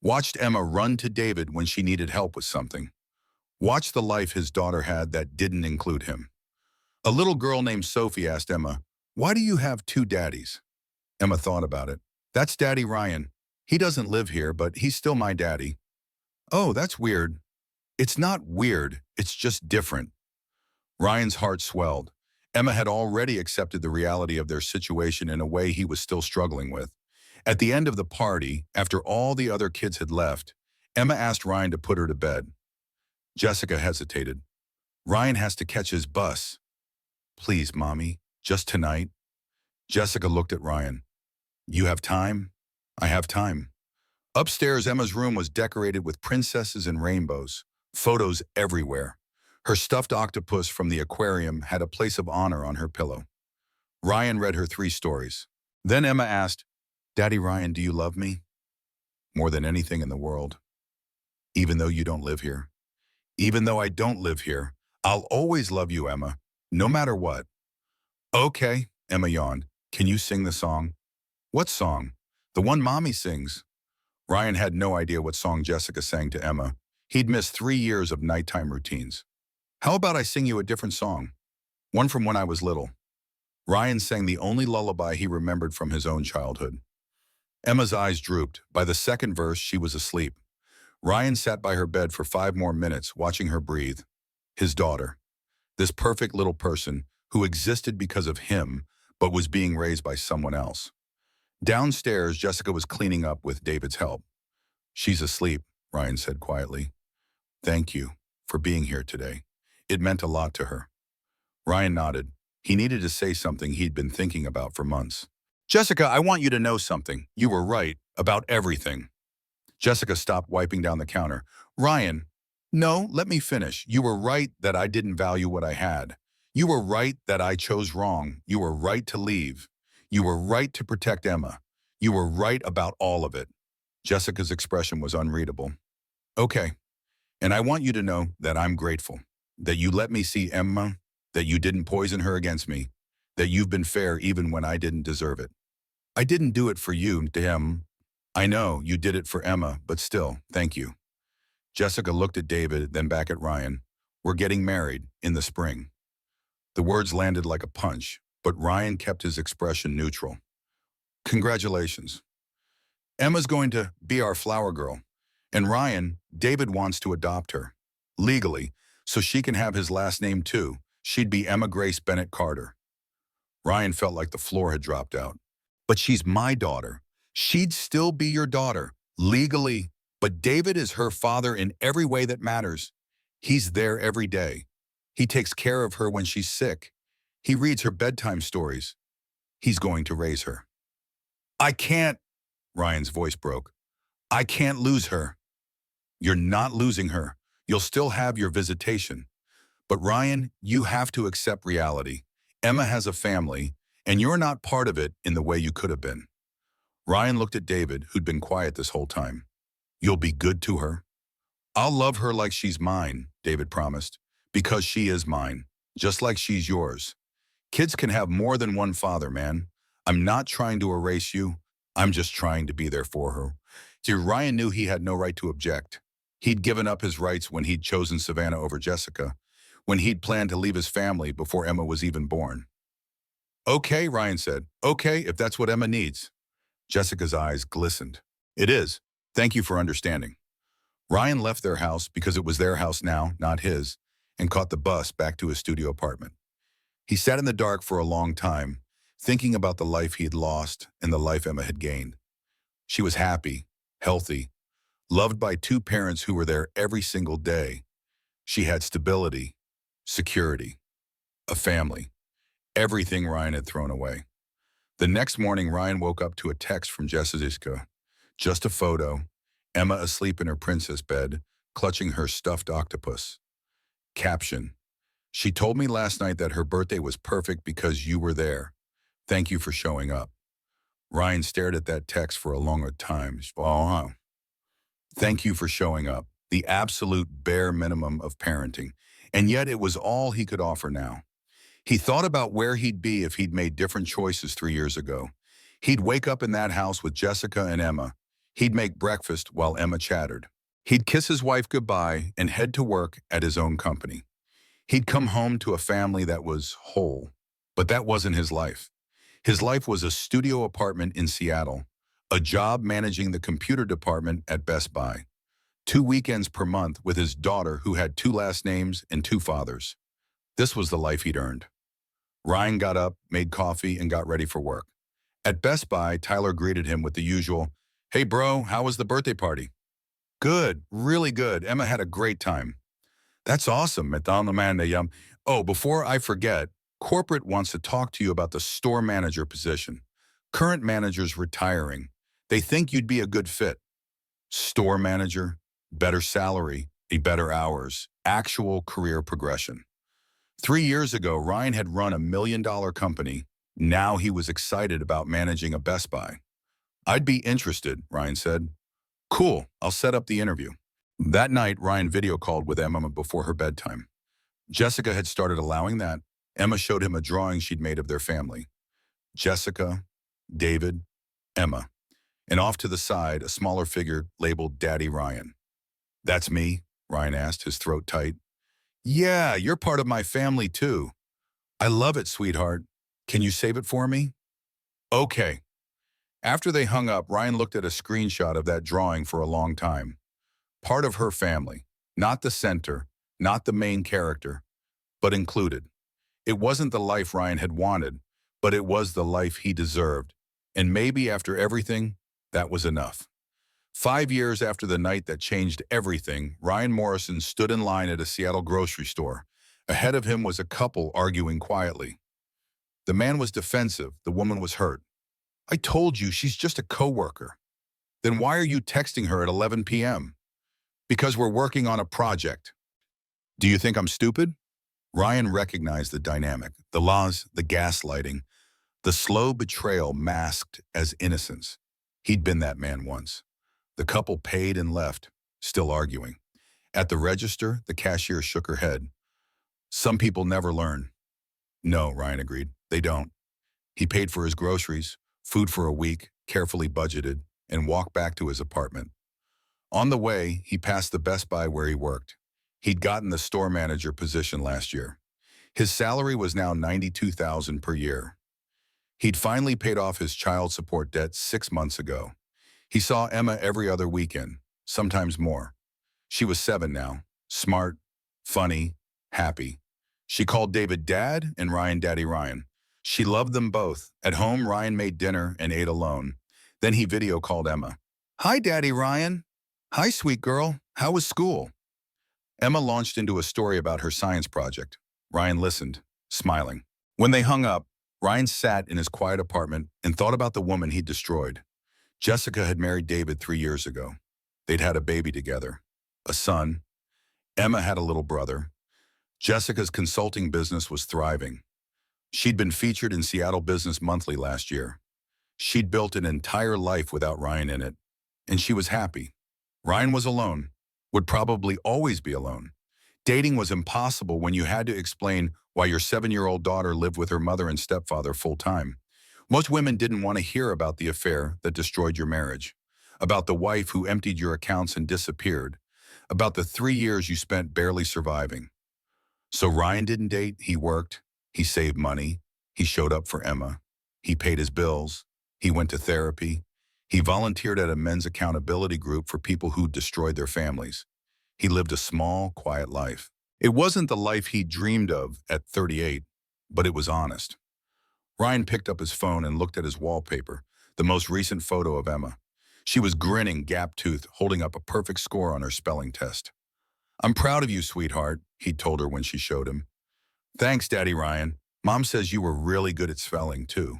Watched Emma run to David when she needed help with something. Watched the life his daughter had that didn't include him. A little girl named Sophie asked Emma, "Why do you have two daddies?" Emma thought about it. "That's Daddy Ryan. He doesn't live here, but he's still my daddy." "Oh, that's weird." "It's not weird, it's just different." Ryan's heart swelled. Emma had already accepted the reality of their situation in a way he was still struggling with. At the end of the party, after all the other kids had left, Emma asked Ryan to put her to bed. Jessica hesitated. "Ryan has to catch his bus." "Please, Mommy, just tonight." Jessica looked at Ryan. "You have time?" "I have time." Upstairs, Emma's room was decorated with princesses and rainbows, photos everywhere. Her stuffed octopus from the aquarium had a place of honor on her pillow. Ryan read her 3 stories. Then Emma asked, "Daddy Ryan, do you love me?" "More than anything in the world." "Even though you don't live here?" "Even though I don't live here, I'll always love you, Emma, no matter what." "Okay," Emma yawned. "Can you sing the song?" "What song?" "The one Mommy sings." Ryan had no idea what song Jessica sang to Emma. He'd missed 3 years of nighttime routines. "How about I sing you a different song? One from when I was little." Ryan sang the only lullaby he remembered from his own childhood. Emma's eyes drooped. By the second verse, she was asleep. Ryan sat by her bed for 5 more minutes, watching her breathe. His daughter. This perfect little person who existed because of him, but was being raised by someone else. Downstairs, Jessica was cleaning up with David's help. "She's asleep," Ryan said quietly. "Thank you for being here today. It meant a lot to her." Ryan nodded. He needed to say something he'd been thinking about for months. "Jessica, I want you to know something. You were right about everything." Jessica stopped wiping down the counter. "Ryan, no, let me finish. You were right that I didn't value what I had. You were right that I chose wrong. You were right to leave. You were right to protect Emma. You were right about all of it." Jessica's expression was unreadable. "Okay, and I want you to know that I'm grateful. That you let me see Emma, that you didn't poison her against me, that you've been fair even when I didn't deserve it. I didn't do it for you, damn. I know you did it for Emma, but still, thank you." Jessica looked at David, then back at Ryan. "We're getting married in the spring." The words landed like a punch, but Ryan kept his expression neutral. "Congratulations. Emma's going to be our flower girl. And Ryan, David wants to adopt her. Legally, so she can have his last name too. She'd be Emma Grace Bennett Carter." Ryan felt like the floor had dropped out. "But she's my daughter. She'd still be your daughter, legally. But David is her father in every way that matters. He's there every day. He takes care of her when she's sick. He reads her bedtime stories. He's going to raise her." "I can't," Ryan's voice broke. "I can't lose her." "You're not losing her. You'll still have your visitation. But Ryan, you have to accept reality. Emma has a family, and you're not part of it in the way you could have been." Ryan looked at David, who'd been quiet this whole time. "You'll be good to her?" "I'll love her like she's mine," David promised, "because she is mine, just like she's yours. Kids can have more than one father, man. I'm not trying to erase you. I'm just trying to be there for her." See, Ryan knew he had no right to object. He'd given up his rights when he'd chosen Savannah over Jessica, when he'd planned to leave his family before Emma was even born. "Okay," Ryan said. "Okay, if that's what Emma needs." Jessica's eyes glistened. "It is. Thank you for understanding." Ryan left their house because it was their house now, not his, and caught the bus back to his studio apartment. He sat in the dark for a long time, thinking about the life he had lost and the life Emma had gained. She was happy, healthy, loved by two parents who were there every single day. She had stability, security, a family, everything Ryan had thrown away. The next morning, Ryan woke up to a text from Jessica. Just a photo, Emma asleep in her princess bed, clutching her stuffed octopus. Caption: she told me last night that her birthday was perfect because you were there. Thank you for showing up. Ryan stared at that text for a longer time. Oh, thank you for showing up. The absolute bare minimum of parenting. And yet it was all he could offer now. He thought about where he'd be if he'd made different choices 3 years ago. He'd wake up in that house with Jessica and Emma. He'd make breakfast while Emma chattered. He'd kiss his wife goodbye and head to work at his own company. He'd come home to a family that was whole. But that wasn't his life. His life was a studio apartment in Seattle, a job managing the computer department at Best Buy, 2 weekends per month with his daughter who had 2 last names and 2 fathers. This was the life he'd earned. Ryan got up, made coffee, and got ready for work. At Best Buy, Tyler greeted him with the usual, "Hey bro, how was the birthday party?" "Good, really good. Emma had a great time." "That's awesome, man. Oh, before I forget, corporate wants to talk to you about the store manager position. Current manager's retiring. They think you'd be a good fit." Store manager, better salary, better hours, actual career progression. 3 years ago, Ryan had run a $1 million company. Now he was excited about managing a Best Buy. "I'd be interested," Ryan said. "Cool, I'll set up the interview." That night, Ryan video called with Emma before her bedtime. Jessica had started allowing that. Emma showed him a drawing she'd made of their family. Jessica, David, Emma. And off to the side, a smaller figure labeled Daddy Ryan. "That's me?" Ryan asked, his throat tight. "Yeah, you're part of my family too." "I love it, sweetheart. Can you save it for me?" "Okay." After they hung up, Ryan looked at a screenshot of that drawing for a long time. Part of her family, not the center, not the main character, but included. It wasn't the life Ryan had wanted, but it was the life he deserved. And maybe after everything, that was enough. 5 years after the night that changed everything, Ryan Morrison stood in line at a Seattle grocery store. Ahead of him was a couple arguing quietly. The man was defensive, the woman was hurt. "I told you, she's just a coworker." "Then why are you texting her at 11 p.m.? "Because we're working on a project." "Do you think I'm stupid?" Ryan recognized the dynamic, the laws, the gaslighting, the slow betrayal masked as innocence. He'd been that man once. The couple paid and left, still arguing. At the register, the cashier shook her head. "Some people never learn." "No," Ryan agreed, "they don't." He paid for his groceries, food for a week, carefully budgeted, and walked back to his apartment. On the way, he passed the Best Buy where he worked. He'd gotten the store manager position last year. His salary was now $92,000 per year. He'd finally paid off his child support debt 6 months ago. He saw Emma every other weekend, sometimes more. She was 7 now, smart, funny, happy. She called David Dad and Ryan Daddy Ryan. She loved them both. At home, Ryan made dinner and ate alone. Then he video called Emma. "Hi, Daddy Ryan." "Hi, sweet girl. How was school?" Emma launched into a story about her science project. Ryan listened, smiling. When they hung up, Ryan sat in his quiet apartment and thought about the woman he'd destroyed. Jessica had married David 3 years ago. They'd had a baby together, a son. Emma had a little brother. Jessica's consulting business was thriving. She'd been featured in Seattle Business Monthly last year. She'd built an entire life without Ryan in it, and she was happy. Ryan was alone, would probably always be alone. Dating was impossible when you had to explain why your 7-year-old daughter lived with her mother and stepfather full-time. Most women didn't want to hear about the affair that destroyed your marriage, about the wife who emptied your accounts and disappeared, about the 3 years you spent barely surviving. So Ryan didn't date, he worked, he saved money, he showed up for Emma, he paid his bills, he went to therapy, he volunteered at a men's accountability group for people who destroyed their families. He lived a small, quiet life. It wasn't the life he dreamed of at 38, but it was honest. Ryan picked up his phone and looked at his wallpaper, the most recent photo of Emma. She was grinning, gap-toothed, holding up a perfect score on her spelling test. "I'm proud of you, sweetheart," he'd told her when she showed him. "Thanks, Daddy Ryan. Mom says you were really good at spelling, too."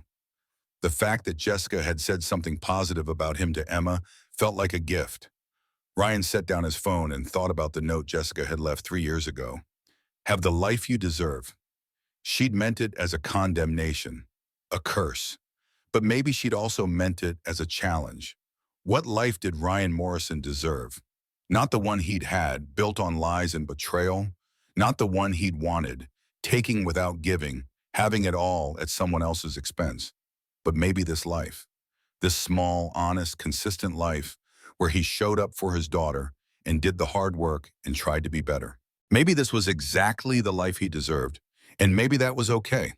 The fact that Jessica had said something positive about him to Emma felt like a gift. Ryan set down his phone and thought about the note Jessica had left 3 years ago. "Have the life you deserve." She'd meant it as a condemnation, a curse. But maybe she'd also meant it as a challenge. What life did Ryan Morrison deserve? Not the one he'd had, built on lies and betrayal. Not the one he'd wanted, taking without giving, having it all at someone else's expense. But maybe this life. This small, honest, consistent life where he showed up for his daughter and did the hard work and tried to be better. Maybe this was exactly the life he deserved, and maybe that was okay.